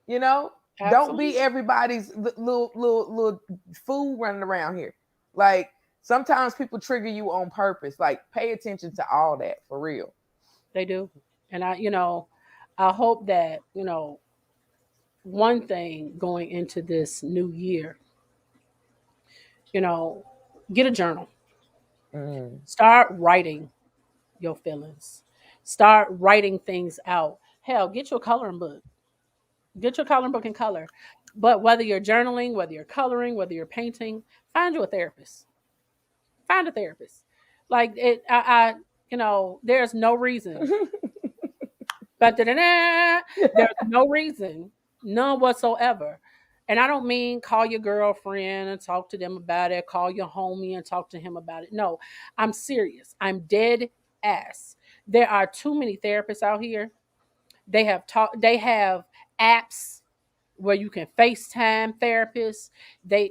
You know? Don't Absolutely. be everybody's little fool running around here. Like sometimes people trigger you on purpose. Like pay attention to all that for real. They do. And I hope that, one thing going into this new year, get a journal. Mm. Start writing your feelings. Start writing things out. Hell, get your coloring book. Get your coloring book and color. But whether you're journaling, whether you're coloring, whether you're painting, find you a therapist. Find a therapist. Like it, there's no reason. But there's no reason, none whatsoever. And I don't mean call your girlfriend and talk to them about it, call your homie and talk to him about it. No, I'm serious. I'm dead ass. There are too many therapists out here. They have apps where you can FaceTime therapists,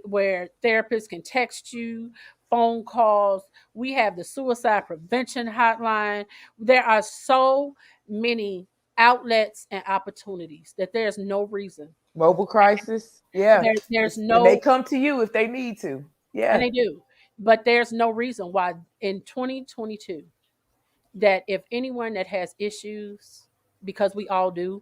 where therapists can text you, phone calls. We have the suicide prevention hotline. There are so many outlets and opportunities that there's no reason. Mobile crisis. Yeah. There's And they no, come to you if they need to. and Yeah. they do, but there's no reason why in 2022 that if anyone that has issues, because we all do,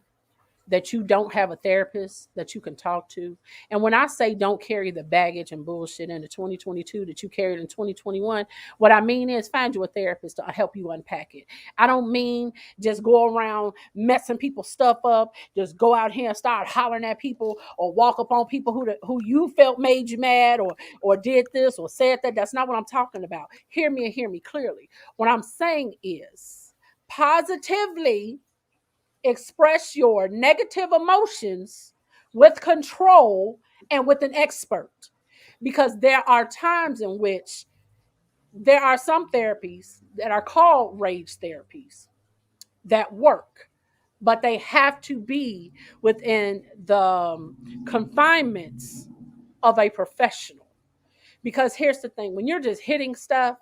that you don't have a therapist that you can talk to. And when I say don't carry the baggage and bullshit into 2022 that you carried in 2021, what I mean is find you a therapist to help you unpack it. I don't mean just go around messing people's stuff up, just go out here and start hollering at people or walk up on people who you felt made you mad or did this or said that. That's not what I'm talking about. Hear me and hear me clearly. What I'm saying is positively express your negative emotions with control and with an expert, because there are times in which there are some therapies that are called rage therapies that work, but they have to be within the confinements of a professional. Because here's the thing, when you're just hitting stuff,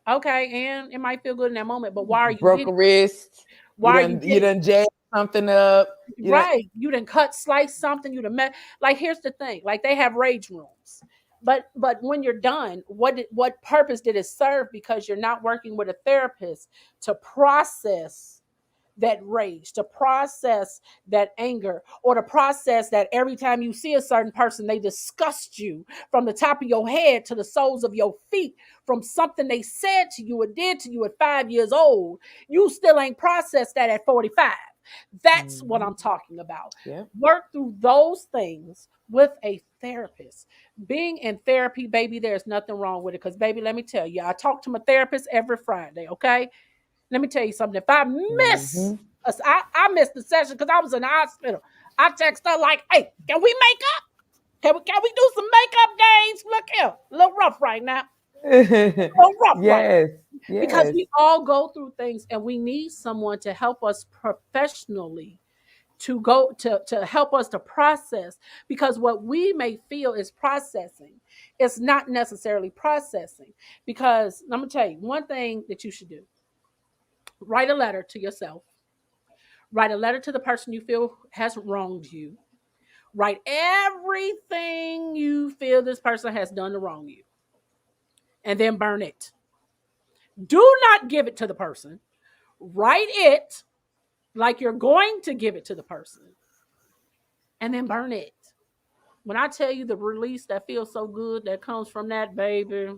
okay, and it might feel good in that moment, but why are you Broke a hitting? wrist. Why are you You hitting? done jacked something up. You done, Right. You done slice something, you done like here's the thing. Like they have rage rooms. But when you're done, what purpose did it serve? Because you're not working with a therapist to process that rage, to process that anger, or to process that every time you see a certain person, they disgust you from the top of your head to the soles of your feet from something they said to you or did to you at 5 years old. You still ain't processed that at 45. That's what I'm talking about. Yeah. Work through those things with a therapist. Being in therapy, baby, there's nothing wrong with it. Because, baby, let me tell you, I talk to my therapist every Friday, okay? Let me tell you something. If I miss, I missed the session because I was in the hospital. I text her like, "Hey, can we make up? Can we do some makeup games? Look here, a little rough right now. A little rough right Yes. because Yes. we all go through things, and we need someone to help us professionally to help us to process, because what we may feel is processing, it's not necessarily processing. Because I'm gonna tell you one thing that you should do: write a letter to yourself, write a letter to the person you feel has wronged you, write everything you feel this person has done to wrong you, and then burn it. Do not give it to the person. Write it like you're going to give it to the person, and then burn it. When I tell you the release that feels so good that comes from that, baby,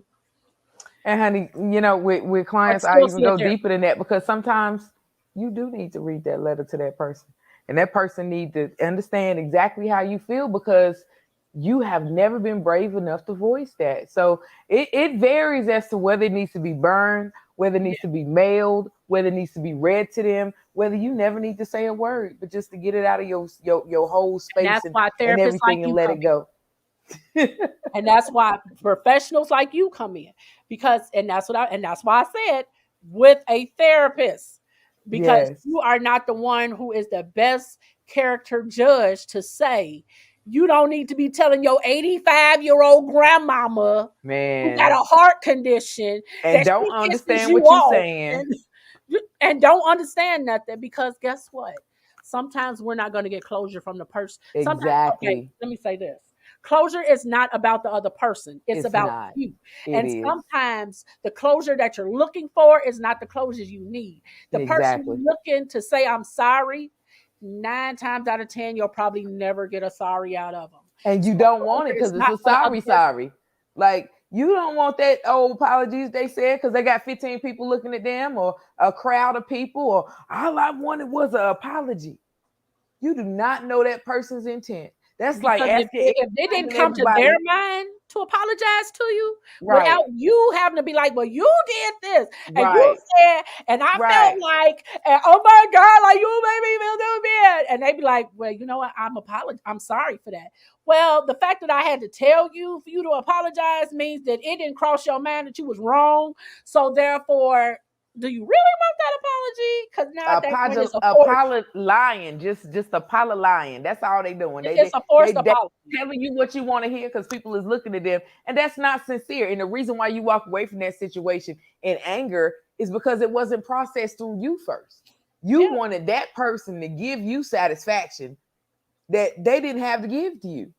And honey, with but clients, I still even see a go therapist. deeper than that because sometimes you do need to read that letter to that person. And that person need to understand exactly how you feel because you have never been brave enough to voice that. So it varies as to whether it needs to be burned, whether it Yeah. needs to be mailed, whether it needs to be read to them, whether you never need to say a word, but just to get it out of your whole And space that's why and therapists like everything and you let come it in. go. And that's why professionals like you come in. And that's why I said with a therapist. Because Yes, you are not the one who is the best character judge to say you don't need to be telling your 85-year-old grandmama who got man. a heart condition And that don't she pisses understand you what you off saying. and don't understand nothing. Because guess what? Sometimes we're not going to get closure from the person. Sometimes, okay, Exactly. let me say this. Closure is not about the other person. It's It's about not. you. It And is. sometimes the closure that you're looking for is not the closure you need. The person Exactly. you're looking to say, I'm sorry, 9 times out of 10, you'll probably never get a sorry out of them. And So you don't want it closure is because it's not a for the other sorry, person. sorry. Like you don't want that old apologies they said because they got 15 people looking at them or a crowd of people, or all I wanted was an apology. You do not know that person's intent. That's like Because asking if they didn't asking come to their everybody. mind to apologize to you Right, without you having to be like, well, you did this and you right, said, and I felt right. like, and, oh my God, like you made me feel so bad. And they be like, well, you know what? I'm sorry for that. Well, the fact that I had to tell you for you to apologize means that it didn't cross your mind that you was wrong. So therefore, do you really want that apology? Because now at that point, it's a forced, Apollo lying, just Apollo lying. That's all they doing. They they it's a forced they, they apology. telling you what you want to hear because people is looking at them, and that's not sincere. And the reason why you walk away from that situation in anger is because it wasn't processed through you first. You Yeah, wanted that person to give you satisfaction that they didn't have to give to you.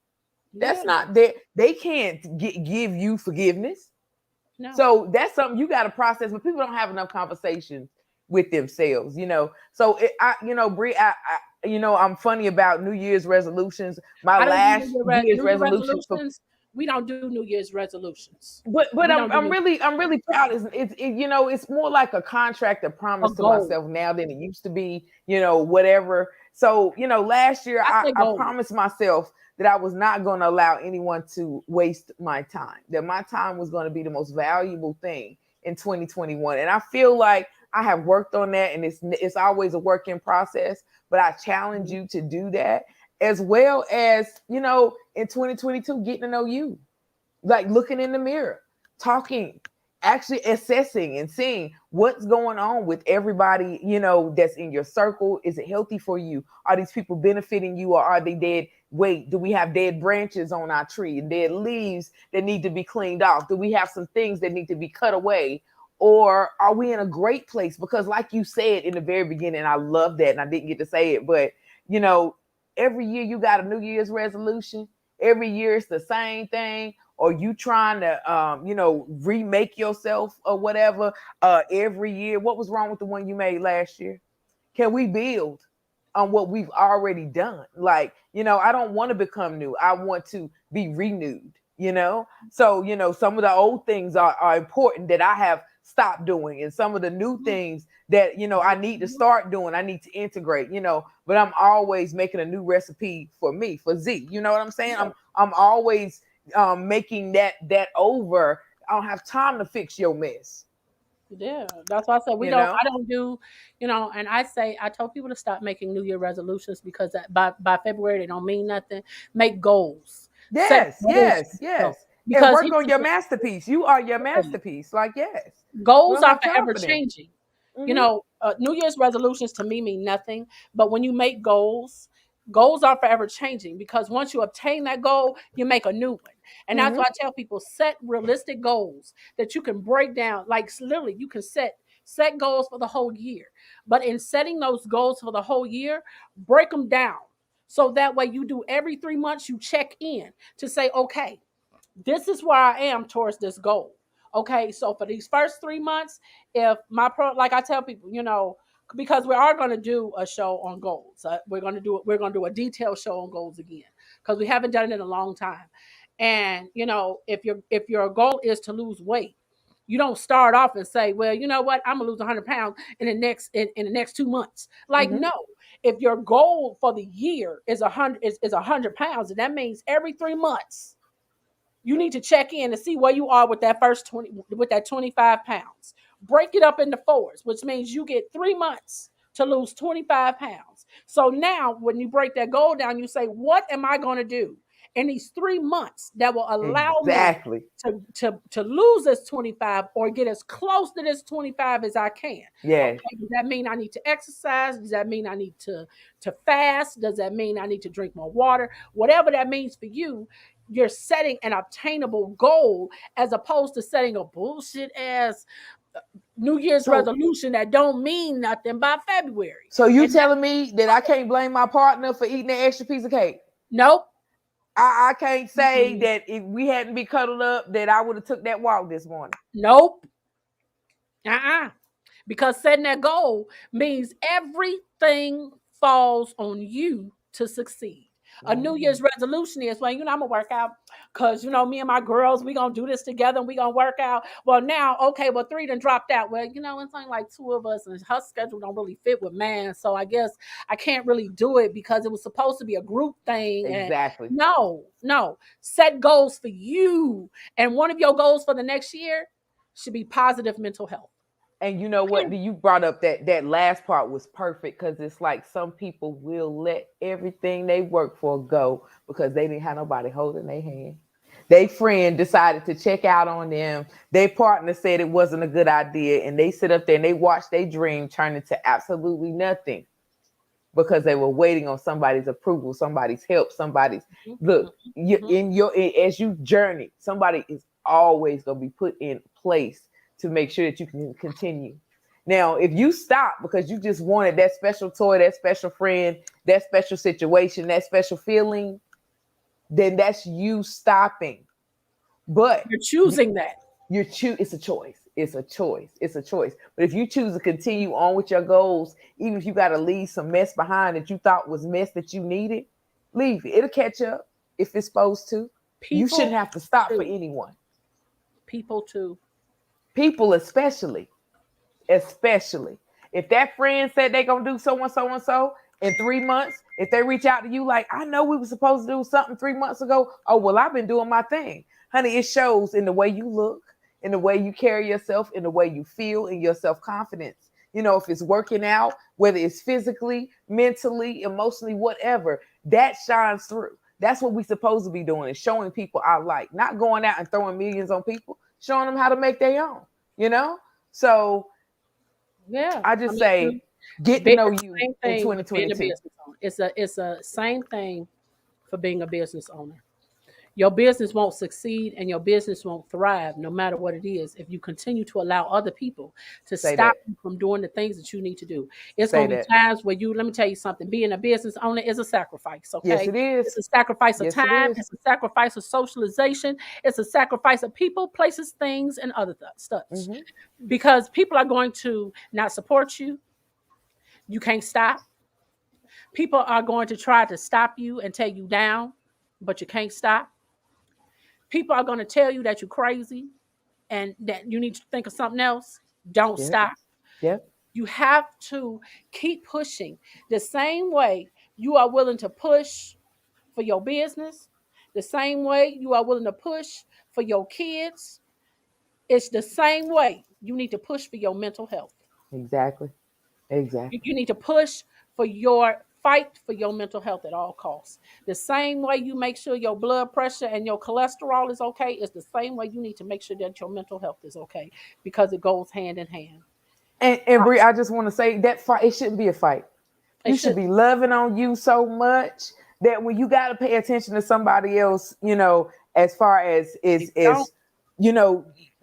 yeah, That's not that they can't give you forgiveness. no. So that's something you got to process, but people don't have enough conversations with themselves. So Bree, I'm funny about New Year's resolutions. My I don't do last Year's New Year resolution for resolutions. We don't do New Year's resolutions. but We I'm don't do I'm New really I'm really proud. It's more like a contract, a a promise to goal. myself now than it used to be. Whatever. So last year I say I goal. promised myself that I was not going to allow anyone to waste my time. That my time was going to be the most valuable thing in 2021, and I feel like I have worked on that, and it's always a work in process. But I challenge Mhm. you to do that as well as in 2022, getting to know you, like looking in the mirror, talking, actually assessing and seeing what's going on with everybody, that's in your circle. Is it healthy for you? Are these people benefiting you, or are they dead? Wait, do we have dead branches on our tree and dead leaves that need to be cleaned off? Do we have some things that need to be cut away? Or are we in a great place? Because like you said in the very beginning, I love that, and I didn't get to say it, but you know, every year you got a New Year's resolution. Every year it's the same thing, or you trying to remake yourself or whatever every year. What was wrong with the one you made last year? Can we build on what we've already done? Like, I don't want to become new. I want to be renewed, So, some of the old things are important that I have stopped doing. And some of the new things that, I need to start doing, I need to integrate, but I'm always making a new recipe for me, for Z. You know what I'm saying? I'm always making that over. I don't have time to fix your mess. Yeah, that's why I said You know? I don't do, and I told people to stop making New Year resolutions because by February they don't mean nothing. Make goals. Set Yes, goals yes, for yourself. yes. And Because work here's on the your masterpiece. You are your thing. masterpiece. Like, yes. We Goals don't are have time forever for them. changing. Hmm. New Year's resolutions to me mean nothing, but when you make goals, goals are forever changing because once you obtain that goal, you make a new one. And that's Hmm. why I tell people set realistic goals that you can break down. Like literally, you can set goals for the whole year. But in setting those goals for the whole year, break them down. So that way you do every 3 months, you check in to say, okay, this is where I am towards this goal. Okay, so for these first 3 months, if like I tell people, because we are going to do a show on goals. We're going to do a detailed show on goals again because we haven't done it in a long time. And if your goal is to lose weight, you don't start off and say, well, you know what, I'm gonna lose 100 pounds in the next 2 months. Like, Hmm. no, if your goal for the year is 100 pounds, and that means every 3 months you need to check in to see where you are with that first 20, with that 25 pounds. Break it up into fours, which means you get 3 months to lose 25 pounds. So now when you break that goal down, you say, what am I going to do in these 3 months that will allow me Exactly. to lose this 25 or get as close to this 25 as I can? Yes. Okay. Does that mean I need to exercise? Does that mean I need to fast? Does that mean I need to drink more water? Whatever that means for you, you're setting an obtainable goal as opposed to setting a bullshit ass New Year's So, resolution that don't mean nothing by February. so you And that, telling me that I can't blame my partner for eating that extra piece of cake? nope. I can't say Mm-mm. that if we hadn't been cuddled up, that I would have took that walk this morning. Nope. Uh-uh. Because setting that goal means everything falls on you to succeed. A New Year's Mhm. resolution is, well, I'm gonna work out because me and my girls, we gonna do this together and we gonna work out. Well, now, okay, well, three done dropped out. Well, it's only like two of us, and her schedule don't really fit with mine. So I guess I can't really do it because it was supposed to be a group thing. And Exactly. no, set goals for you. And one of your goals for the next year should be positive mental health. And you know what? You brought up that last part was perfect because it's like some people will let everything they work for go because they didn't have nobody holding their hand. Their friend decided to check out on them. Their partner said it wasn't a good idea, and they sit up there and they watch their dream turn into absolutely nothing because they were waiting on somebody's approval, somebody's help, somebody's look. You Mhm. in your as you journey, somebody is always going to be put in place to make sure that you can continue. Now, if you stop because you just wanted that special toy, that special friend, that special situation, that special feeling, then that's you stopping. But You're choosing that. it's a choice. It's a choice. It's a choice. But if you choose to continue on with your goals, even if you got to leave some mess behind that you thought was mess that you needed, leave it. It'll catch up if it's supposed to. You People shouldn't have to stop for too. anyone. People too. People especially. If that friend said they're gonna do so and so and so in 3 months, if they reach out to you like, I know we were supposed to do something 3 months ago. Oh, well, I've been doing my thing. Honey, it shows in the way you look, in the way you carry yourself, in the way you feel, in your self-confidence. If it's working out, whether it's physically, mentally, emotionally, whatever, that shines through. That's what we're supposed to be doing, is showing people our light, not going out and throwing millions on people, showing them how to make their own, you know? So Yeah. I I just mean, say, get to it's know the you same in thing with being a 2022. business owner. It's a same thing for being a business owner. Your business won't succeed and your business won't thrive no matter what it is if you continue to allow other people to Say stop that. you from doing the things that you need to do. It's Say going to be that. times where let me tell you something, being a business owner is a sacrifice, Yes, okay? it is. It's a sacrifice of Yes, it time, is. it's a sacrifice of socialization, it's a sacrifice of people, places, things, and other stuff. Mm-hmm. Because people are going to not support you, You can't stop. People are going to try to stop you and take you down, but you can't stop. People are going to tell you that you're crazy and that you need to think of something else. Don't Yep. stop. Yep. You have to keep pushing the same way you are willing to push for your business, the same way you are willing to push for your kids. It's the same way you need to push for your mental health. Exactly. You Exactly. need to push for your fight for your mental health at all costs. The same way you make sure your blood pressure and your cholesterol is okay is the same way you need to make sure that your mental health is okay, because it goes hand in hand. And Bree, I just want to say that fight, it shouldn't be a fight. It You should should be loving on you so much that when you got to pay attention to somebody else, as far as don't.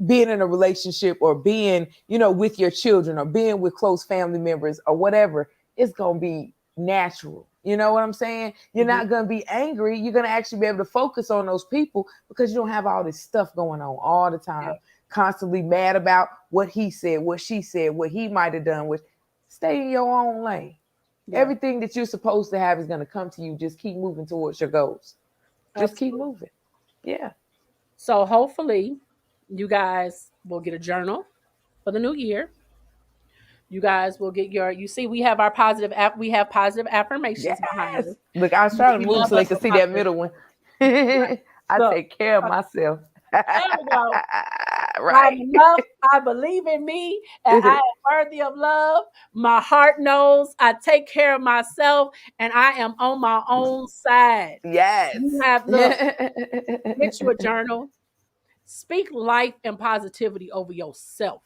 being in a relationship or being, with your children or being with close family members or whatever, it's going to be natural. You know what I'm saying? You're Mhm. not going to be angry. You're going to actually be able to focus on those people because you don't have all this stuff going on all the Yeah. time, constantly mad about what he said, what she said, what he might have done. Which stay in your own lane. Yeah. Everything that you're supposed to have is going to come to you. Just keep moving towards your goals. Just keep Absolutely. moving. Yeah. So hopefully you guys will get a journal for the new year. You guys will get you see, we have our we have positive affirmations behind Yes. us. Look, I was We trying to move love so they us could some see that positive. middle one. Right. I Look, take care of myself. there we go. I'm Right. enough. I believe in me and I am worthy of love. My heart knows I take care of myself and I am on my own side. You Yes. have, look, get you a journal. Speak life and positivity over yourself.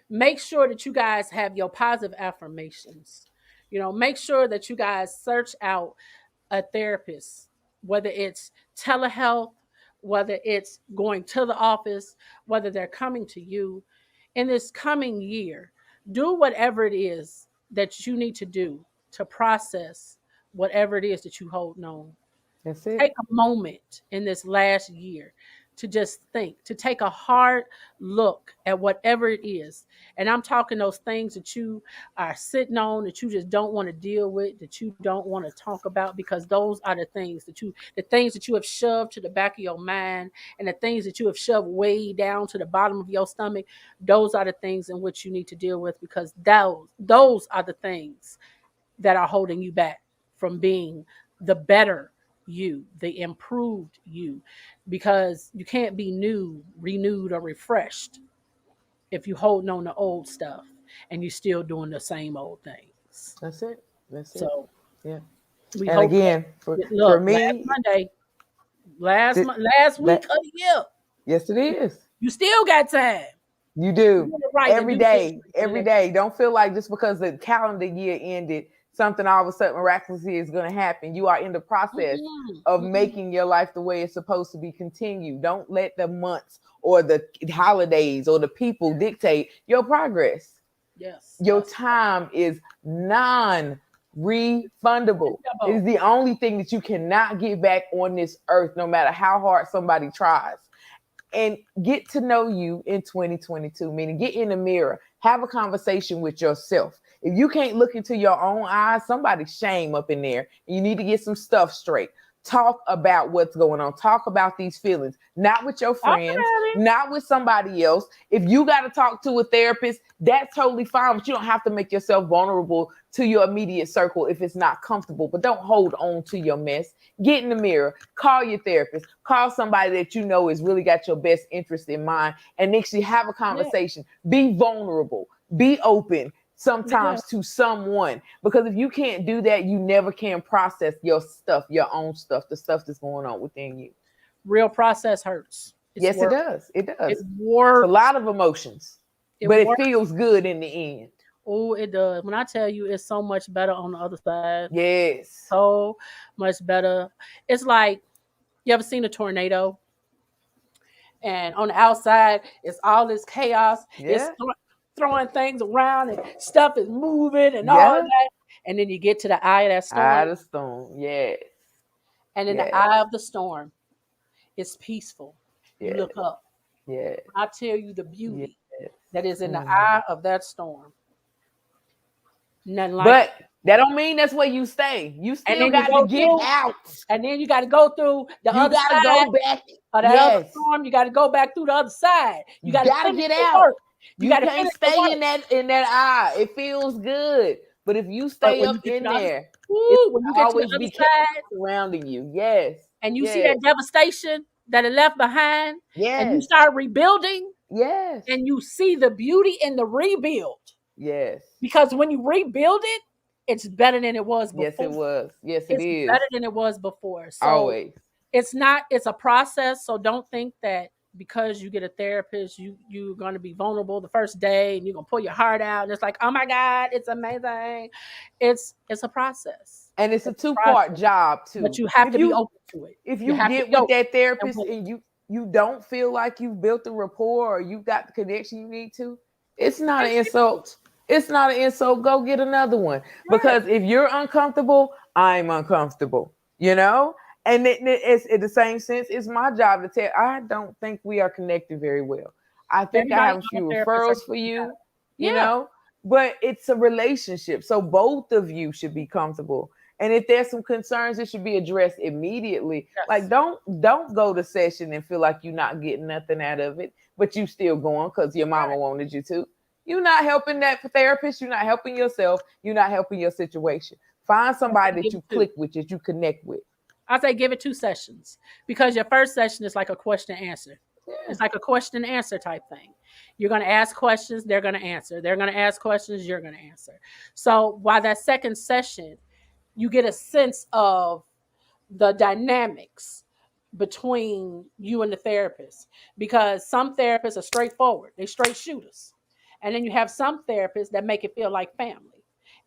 Make sure that you guys have your positive affirmations. Make sure that you guys search out a therapist, whether it's telehealth, whether it's going to the office, whether they're coming to you in this coming year. Do whatever it is that you need to do to process whatever it is that you hold on. That's it. Take a moment in this last year to just think, to take a hard look at whatever it is. And I'm talking those things that you are sitting on that you just don't want to deal with, that you don't want to talk about, because those are the things that you have shoved to the back of your mind and the things that you have shoved way down to the bottom of your stomach. Those are the things in which you need to deal with, because those are the things that are holding you back from being the better you, the improved you, because you can't be new, renewed, or refreshed if you're holding on to old stuff and you're still doing the same old things. That's it. That's it. So Yeah. we And hope again, that, for look, last me, Monday, th- last week that of the year, yes, it is. you still got time. You You do get it right and every do this day, for the every next day. Don't feel like just because the calendar year ended, something all of a sudden miraculously is going to happen. You are in the year. process Mm-mm, of mm-mm. making your life the way it's supposed to be continued. Don't let the months or the holidays or the people dictate your progress. Yes, Your that's time is non-refundable. It is the only thing that you cannot get back on this earth, no matter how hard somebody tries. And get to know you in 2022, meaning get in the mirror, have a conversation with yourself. If you can't look into your own eyes, somebody's shame up in there. You need to get some stuff straight. Talk about what's going on. Talk about these feelings, not with your talk friends, about it. not with somebody else. If you got to talk to a therapist, that's totally fine, but you don't have to make yourself vulnerable to your immediate circle if it's not comfortable. But don't hold on to your mess. Get in the mirror, call your therapist, call somebody that you know has really got your best interest in mind, and actually have a Yeah, conversation. Be vulnerable, be open yeah. sometimes to someone, because if you can't do that, you never can process your stuff, your own stuff, the stuff that's going on within you. Real process hurts. It's Yes, it work. does. It It does. It's a works. lot of emotions, It but it works. feels good in the end. Oh, it does. When I tell you, it's so much better on the other side. Yes. So much better. It's like, you ever seen a tornado? And on the outside, it's all this chaos. It's Yeah. throwing things around and stuff is moving and all of Yeah. that. And then you get to the eye of that storm. Out of stone. Yes. And in the Yes. eye of the storm, it's peaceful. You Yes. look up. Yes. I tell you the Yes. beauty that is in the Mm. eye of that storm. Nothing like But that don't mean that's where you stay. You and still then you got to go get through, out. and then you got to go through the You other got to side go back. of that other Yes. storm. You got to go back through the other side. You You got to got to finish get the out. work. You You got to can't finish the stay work. in that eye. It feels good. But if you But stay when you up get to in the other, there, it's woo, when you get to the always other be chaos side, surrounding you. Yes. and you see Yes. that devastation that it left behind, and you Yes. start rebuilding, Yes. and you see the beauty in the rebuild. Yes. Because when you rebuild it, it's better than it was Yes, before. it was. Yes, it It's is. better than it was before. So Always. it's a process. So don't think that because you get a therapist, you're gonna be vulnerable the first day and you're gonna pull your heart out and it's like, oh my God, it's amazing. It's a process. And it's a It's a two-part process. job But too. you have to be open to it. If You you have to get be with open that and therapist willing. and you don't feel like you've built the rapport or you got the connection you need to, it's not an insult. It's not an insult. Go get another one. Because if you're uncomfortable, I'm uncomfortable. You know? And it's in the same sense, it's my job to tell. I don't think we are connected very well. I think I Everybody, have a all few therapists are referrals for different. you, you Yeah. know, but it's a relationship. So both of you should be comfortable. And if there's some concerns, it should be addressed immediately. Yes. Like don't go to session and feel like you're not getting nothing out of it, but you still going because your mama wanted you to. You're not helping that therapist. You're not helping yourself. You're not helping your situation. Find somebody that you click with, that you connect with. I say give it 2 sessions because your first session is like a question answer. Yeah. It's like a question answer type thing. You're going to ask questions, they're going to answer. They're going to ask questions, you're going to answer. So while that second session, you get a sense of the dynamics between you and the therapist because some therapists are straightforward, they straight shooters. And then you have some therapists that make it feel like family.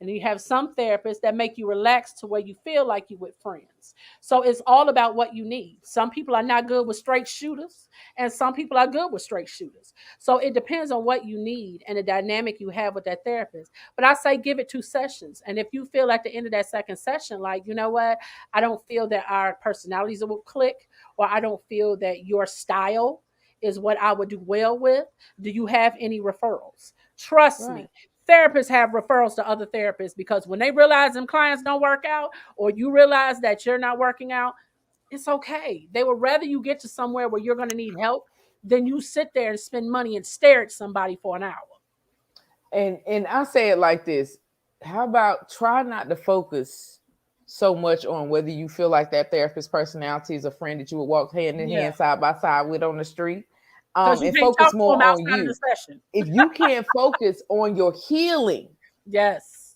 And then you have some therapists that make you relax to where you feel like you with friends. So it's all about what you need. Some people are not good with straight shooters, and some people are good with straight shooters. So it depends on what you need and the dynamic you have with that therapist. But I say give it 2 sessions. And if you feel at the end of that second session, like, you know what, I don't feel that our personalities will click, or I don't feel that your style is what I would do well with, do you have any referrals? Trust me, therapists have referrals to other therapists because when they realize them clients don't work out or you realize that you're not working out, it's okay. They would rather you get to somewhere where you're going to need help than you sit there and spend money and stare at somebody for an hour. And I say it like this. How about try not to focus so much on whether you feel like that therapist personality is a friend that you would walk hand in hand, side by side with on the street. Because you And can't talk focus to more them on outside of you. the session. If you can't focus on your healing, Yes,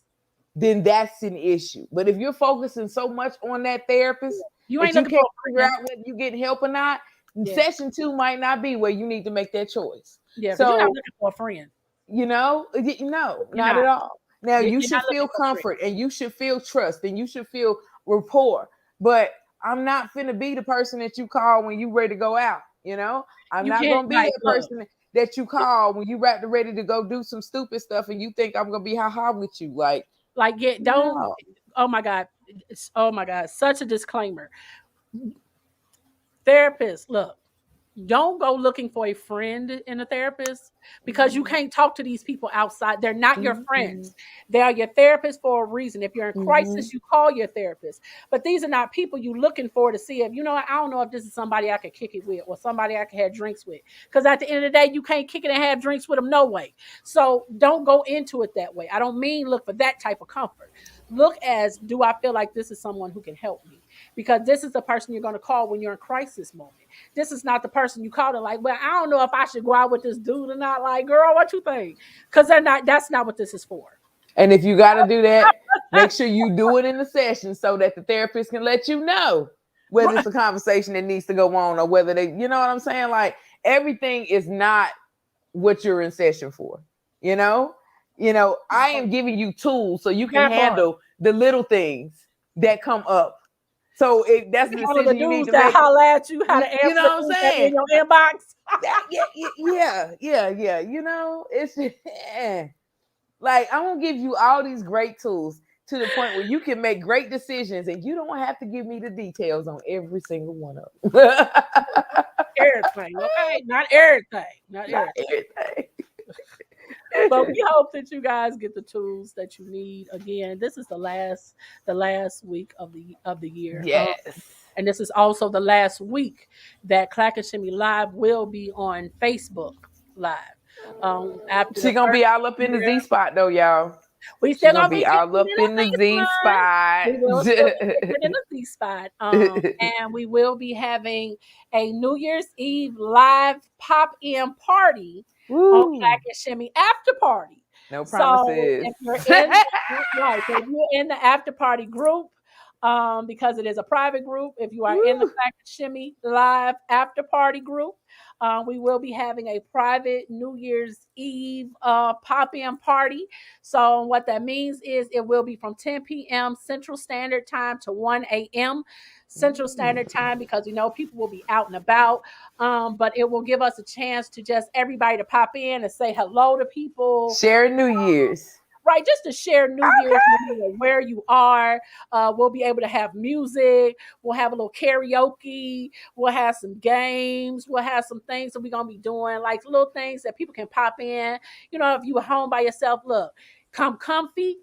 then that's an issue. But if you're focusing so much on that therapist you that ain't you looking can't for a figure friend. out whether you getting help or not, Yeah. session 2 might not be where you need to make that choice. Yeah, because you're So, not looking for a friend. you know, no, You're not at all. Now You're you not should looking feel for a friend. comfort and you should feel trust and you should feel rapport. But I'm not finna be the person that you call when you ready to go out. You know, I'm You not can't, gonna be like, that look, person that you call when you ready to go do some stupid stuff and you think I'm gonna be ha with you. Like don't. no. Oh my God, oh my God, such a disclaimer. Therapist, look, don't go looking for a friend in a therapist because you can't talk to these people outside. They're not your friends. They are your therapist for a reason. If you're in crisis, you call your therapist. But these are not people you looking for to see if, you know, I don't know if this is somebody I could kick it with or somebody I could have drinks with. Because at the end of the day, you can't kick it and have drinks with them no way. So don't go into it that way. I don't mean look for that type of comfort. Look as, do I feel like this is someone who can help me? Because this is the person you're going to call when you're in crisis moment. This is not the person you call it like, well, I don't know if I should go out with this dude or not. Like, girl, what you think? Because that's not what this is for. And if you got to do that, make sure you do it in the session so that the therapist can let you know whether it's a conversation that needs to go on or whether they, you know what I'm saying? Like everything is not what you're in session for. You know, I am giving you tools so you can handle the little things that come up. So that's the decision you need to make. Holler at you, how to answer, you know what I'm saying? in your inbox. Yeah. You know, it's like I'm gonna give you all these great tools to the point where you can make great decisions, and you don't have to give me the details on every single one of them. Everything, okay? Not everything. Not everything. But we hope that you guys get the tools that you need. Again, this is the last week of the year. Yes. And this is also the last week that Clack and Shimmy Live will be on Facebook Live. After She the gonna first be all up in the year, Z spot though, y'all. we She still gonna gonna be be all getting up in in the the Z Z spot. spot. We will still be getting in the Z spot. And we will be having a New Year's Eve live pop-in party on Woo. Clack and Shimmy after party. No So promises. if you're in right, so if you're in the after party group, because it is a private group, if you are in the Woo. Clack and Shimmy live after party group, we will be having a private New Year's Eve pop-in party. So what that means is it will be from 10 p.m. Central Standard Time to 1 a.m. Central Standard Time, because we know people will be out and about. But it will give us a chance to just everybody to pop in and say hello to people. Share New Year's. Right, just to share New Year's, no matter where you are. We'll be able to have music. We'll have a little karaoke. We'll have some games. We'll have some things that we're going to be doing, like little things that people can pop in. You know, if you were home by yourself, look, come comfy,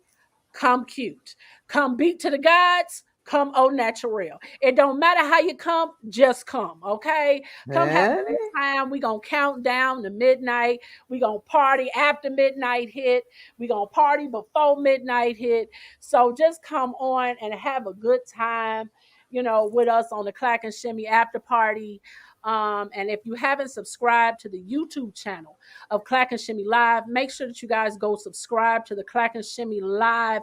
come cute. Come beat to the gods, come au naturel. It don't matter how you come, just come, okay? Come have a good time. We're going to count down to midnight. We're going to party after midnight hit. We're going to party before midnight hit. So just come on and have a good time, you know, with us on the Clack and Shimmy after party. And if you haven't subscribed to the YouTube channel of Clack and Shimmy Live, make sure that you guys go subscribe to the Clack and Shimmy Live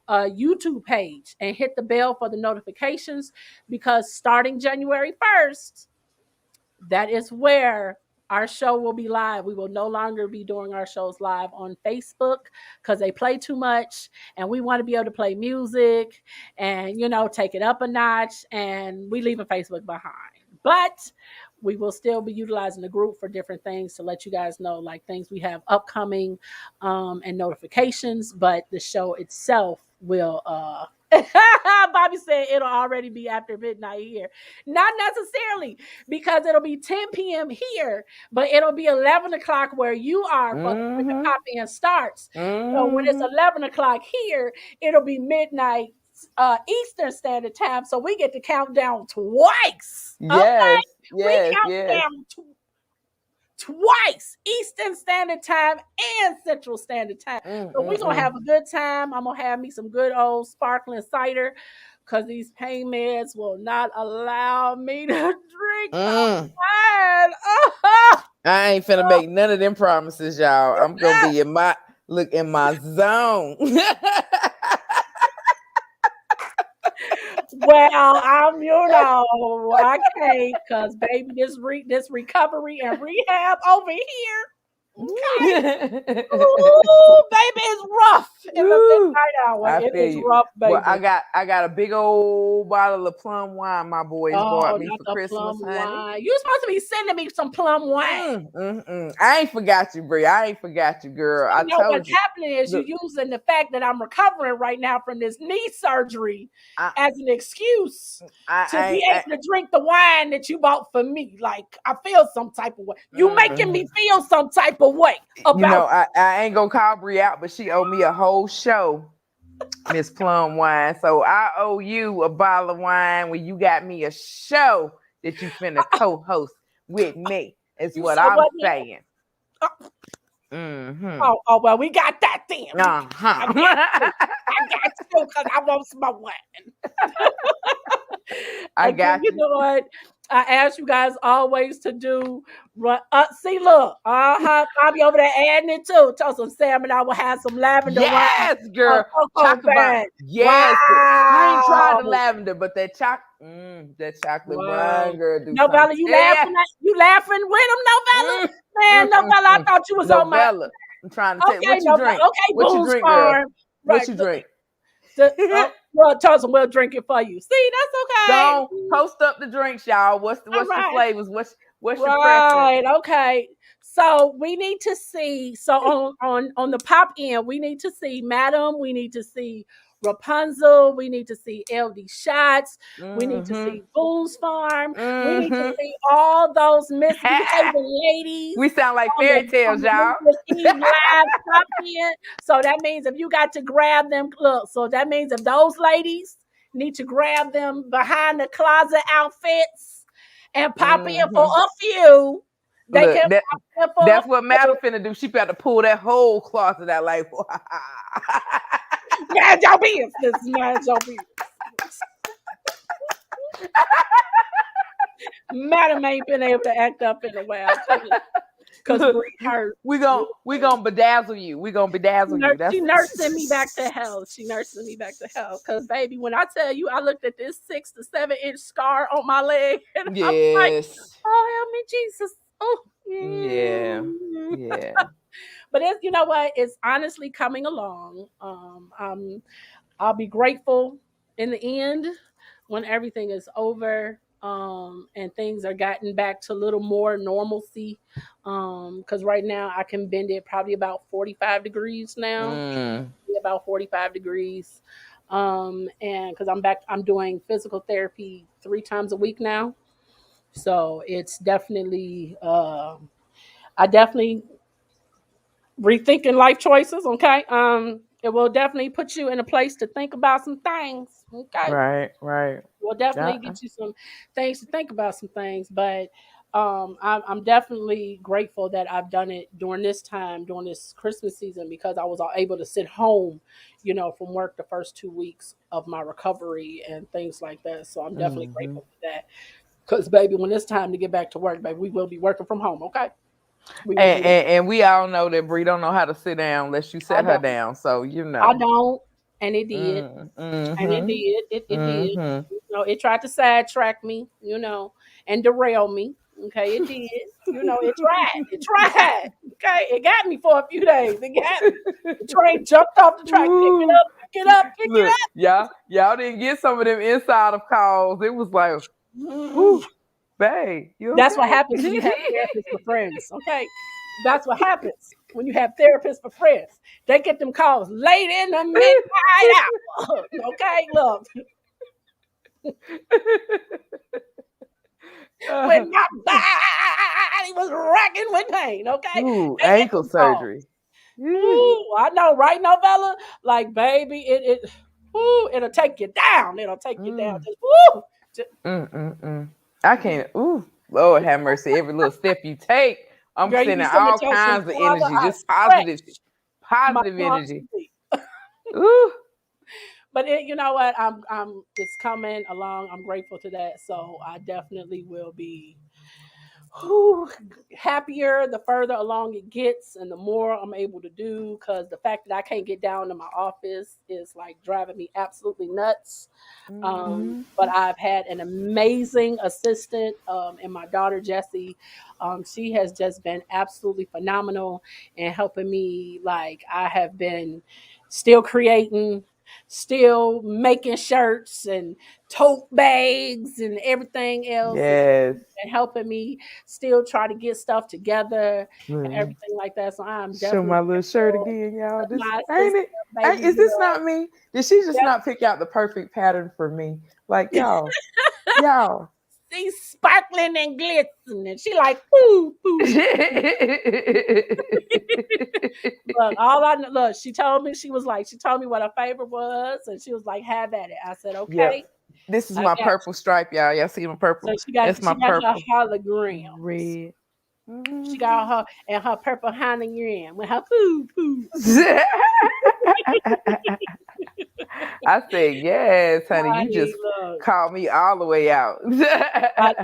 YouTube page and hit the bell for the notifications, because starting January 1st, that is where our show will be live. We will no longer be doing our shows live on Facebook because they play too much, and we want to be able to play music and, you know, take it up a notch, and we leaving Facebook behind. But we will still be utilizing the group for different things to let you guys know, like things we have upcoming and notifications. But the show itself will Bobby said it'll already be after midnight here. Not necessarily, because it'll be 10 p.m. here, but it'll be 11 o'clock where you are for when the pop in starts. So when it's 11 o'clock here, it'll be midnight Eastern Standard Time. So we get to count down twice. Yes, we yes, count yes. down twice, Eastern Standard Time and Central Standard Time. So we're going to have a good time. I'm going to have me some good old sparkling cider, because these pain meds will not allow me to drink no wine. I ain't finna make none of them promises, y'all. I'm going to be in my zone. Well, I can't, because baby, this recovery and rehab over here. Okay. Ooh, baby, it's rough in the midnight hour. It is rough, baby. Well, I got a big old bottle of plum wine my boys bought me for Christmas, honey. You supposed to be sending me some plum wine. I ain't forgot you, Brie. I ain't forgot you, girl. I told what's happening is you're using the fact that I'm recovering right now from this knee surgery as an excuse to be able to drink the wine that you bought for me. Like, I feel some type of way. You making me feel some type of way about. You know, I ain't gonna call Brie out, but she owed me a whole show, Miss Plum Wine. So I owe you a bottle of wine when you got me a show that you finna co-host with me. Is what I'm saying. Oh, well, we got that then. I got you because I want some more wine. I got you. You know what? I ask you guys always to do. See, look, I'll be over there adding it too. Toast some salmon. I will have some lavender wine. Yes, girl. Chocolate. Yes. Wow. I ain't tried the lavender, but that chocolate wine, girl. Novella, you laughing? You laughing with him, Novella? Man, Novella, I thought you was on my. I'm trying to tell you what you drink. Okay, what you drink, girl? What you drink? Well, Toast, we'll drink it for you. See, that's okay. Don't post up the drinks, y'all. What's the flavors? What's your preference? Right. Okay. So we need to see. So on the pop in, we need to see Madam. We need to see Rapunzel. We need to see LD Shots. We need to see Boone's Farm. We need to see all those misbehaving ladies. We sound like fairy tales, y'all. Eve live pop in. So that means if you got to grab them, look. So that means if those ladies need to grab them behind the closet outfits and pop in for a few, they Look, can pop in for that's a what few. Maddie finna do. She got to pull that whole closet out like, Mind your business. Mind your business. Madam ain't been able to act up in a while because Bree hurt. We gonna bedazzle you. We gonna bedazzle you. She nursing me back to health. She nursing me back to health. Because baby, when I tell you, I looked at this 6 to 7 inch scar on my leg, and I'm like, oh help me, Jesus. Oh yeah. But it's, you know what? It's honestly coming along. I'll be grateful in the end when everything is over. And things are gotten back to a little more normalcy. Because right now I can bend it probably about 45 degrees now. About 45 degrees. And because I'm doing physical therapy 3 times a week now. So it's definitely I definitely rethinking life choices, okay? It will definitely put you in a place to think about some things. Okay. Right. We'll definitely get you some things to think about some things, but I'm definitely grateful that I've done it during this time, during this Christmas season, because I was able to sit home, from work the first 2 weeks of my recovery and things like that. So I'm definitely grateful for that. Because, baby, when it's time to get back to work, baby, we will be working from home, okay? And we all know that Bree don't know how to sit down unless you set her down. So I don't, and it did, and it did. It did. It tried to sidetrack me, and derail me. Okay, it did. It tried. It tried. Okay, it got me for a few days. It got me. The train jumped off the track. Pick it up. Look, y'all didn't get some of them insider calls. It was like, babe, you okay? That's what happens when you have therapists for friends. Okay, that's what happens when you have therapists for friends. They get them calls late in the midnight hour. Okay, look. When my body was racking with pain, okay? Ooh, ankle surgery. Ooh, I know, right, Novella? Like, baby, it'll take you down. It'll take you down. I can't. Ooh, Lord have mercy. Every little step you take, I'm sending all kinds of energy, just positive energy. Ooh. But you know what? It's coming along. I'm grateful to that. So I definitely will be happier the further along it gets and the more I'm able to do, because the fact that I can't get down to my office is like driving me absolutely nuts. But I've had an amazing assistant, and my daughter Jessie. She has just been absolutely phenomenal in helping me. Like, I have been still creating, still making shirts and tote bags and everything else. Yes. And helping me still try to get stuff together and everything like that. So I'm definitely show my little shirt again, y'all. This, ain't it? Baby, is this not me? Did she just not pick out the perfect pattern for me? Like, y'all. She's sparkling and glistening. She like, ooh. Look, she told me what her favorite was, and she was like, have at it. I said, okay. Yep. This is my purple stripe, y'all. Y'all see my purple? So she got purple. her hologram. Red. She got her purple hologram with her poo. I said, yes, honey. You just called me all the way out. I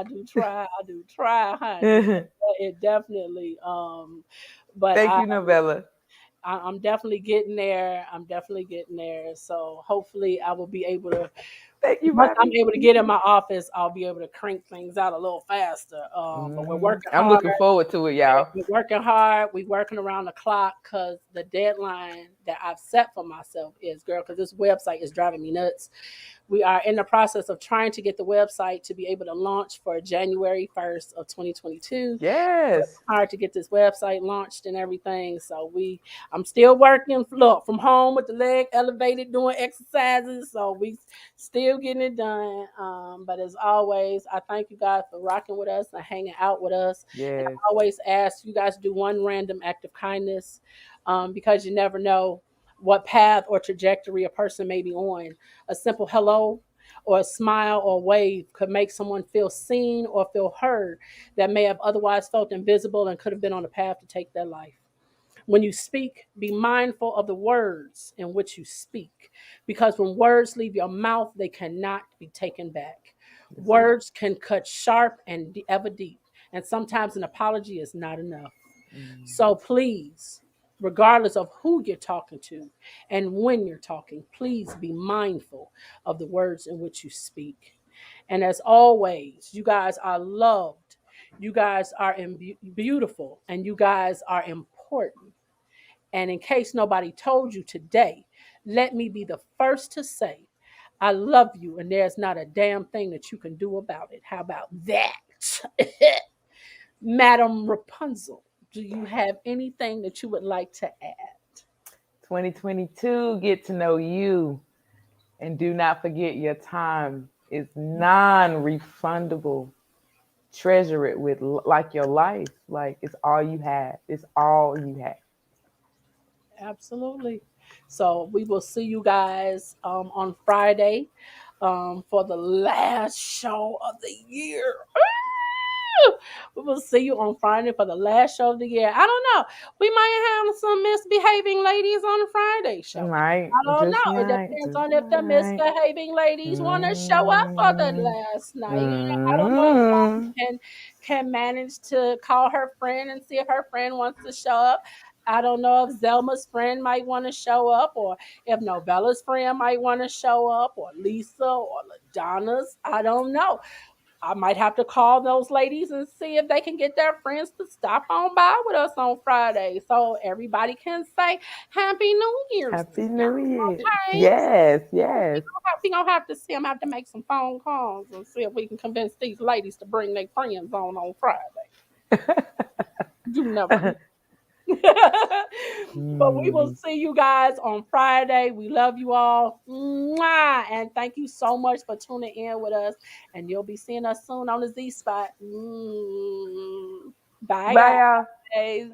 do try, honey. It definitely. But thank you, Novella. I'm definitely getting there. So hopefully I will be able to Thank you, Once I'm baby. able to get in my office, I'll be able to crank things out a little faster. But we're working I'm hard. looking forward to it, y'all. We're working hard. We're working around the clock because the deadline that I've set for myself is, girl, because this website is driving me nuts. We are in the process of trying to get the website to be able to launch for January 1st of 2022. Yes. Hard to get this website launched and everything. So I'm still working, look, from home with the leg elevated, doing exercises. So we still getting it done. But as always, I thank you guys for rocking with us and hanging out with us. And I Yes. always ask you guys to do one random act of kindness, because you never know what path or trajectory a person may be on. A simple hello or a smile or wave could make someone feel seen or feel heard that may have otherwise felt invisible and could have been on a path to take their life. When you speak, be mindful of the words in which you speak, because when words leave your mouth, they cannot be taken back. That's it. Words can cut sharp and ever deep, and sometimes an apology is not enough. So please, regardless of who you're talking to and when you're talking, please be mindful of the words in which you speak. And as always, you guys are loved. You guys are beautiful, and you guys are important. And in case nobody told you today, let me be the first to say, I love you, and there's not a damn thing that you can do about it. How about that? Madam Rapunzel, do you have anything that you would like to add? 2022, get to know you. And do not forget your time is non-refundable. Treasure it with like your life. Like it's all you have. It's all you have. Absolutely. So we will see you guys on Friday for the last show of the year. We will see you on Friday for the last show of the year. I don't know. We might have some misbehaving ladies on the Friday show. Right. I don't Just know. It right. depends Just on if the right. misbehaving ladies want to show up for the Mm, last night. I don't know if Zelma mm. can manage to call her friend and see if her friend wants to show up. I don't know if Zelma's friend might want to show up, or if Novella's friend might want to show up, or Lisa or LaDonna's. I don't know. I might have to call those ladies and see if they can get their friends to stop on by with us on Friday so everybody can say Happy New Year's Happy New together. Year. Okay? Yes, yes. We gonna have to see. I'm gonna have to make some phone calls and see if we can convince these ladies to bring their friends on Friday. You never know. But we will Mm. see you guys on Friday. We love you all. Mwah! And thank you so much for tuning in with us. And you'll be seeing us soon on the Z Spot. Bye, Bye, y'all. guys.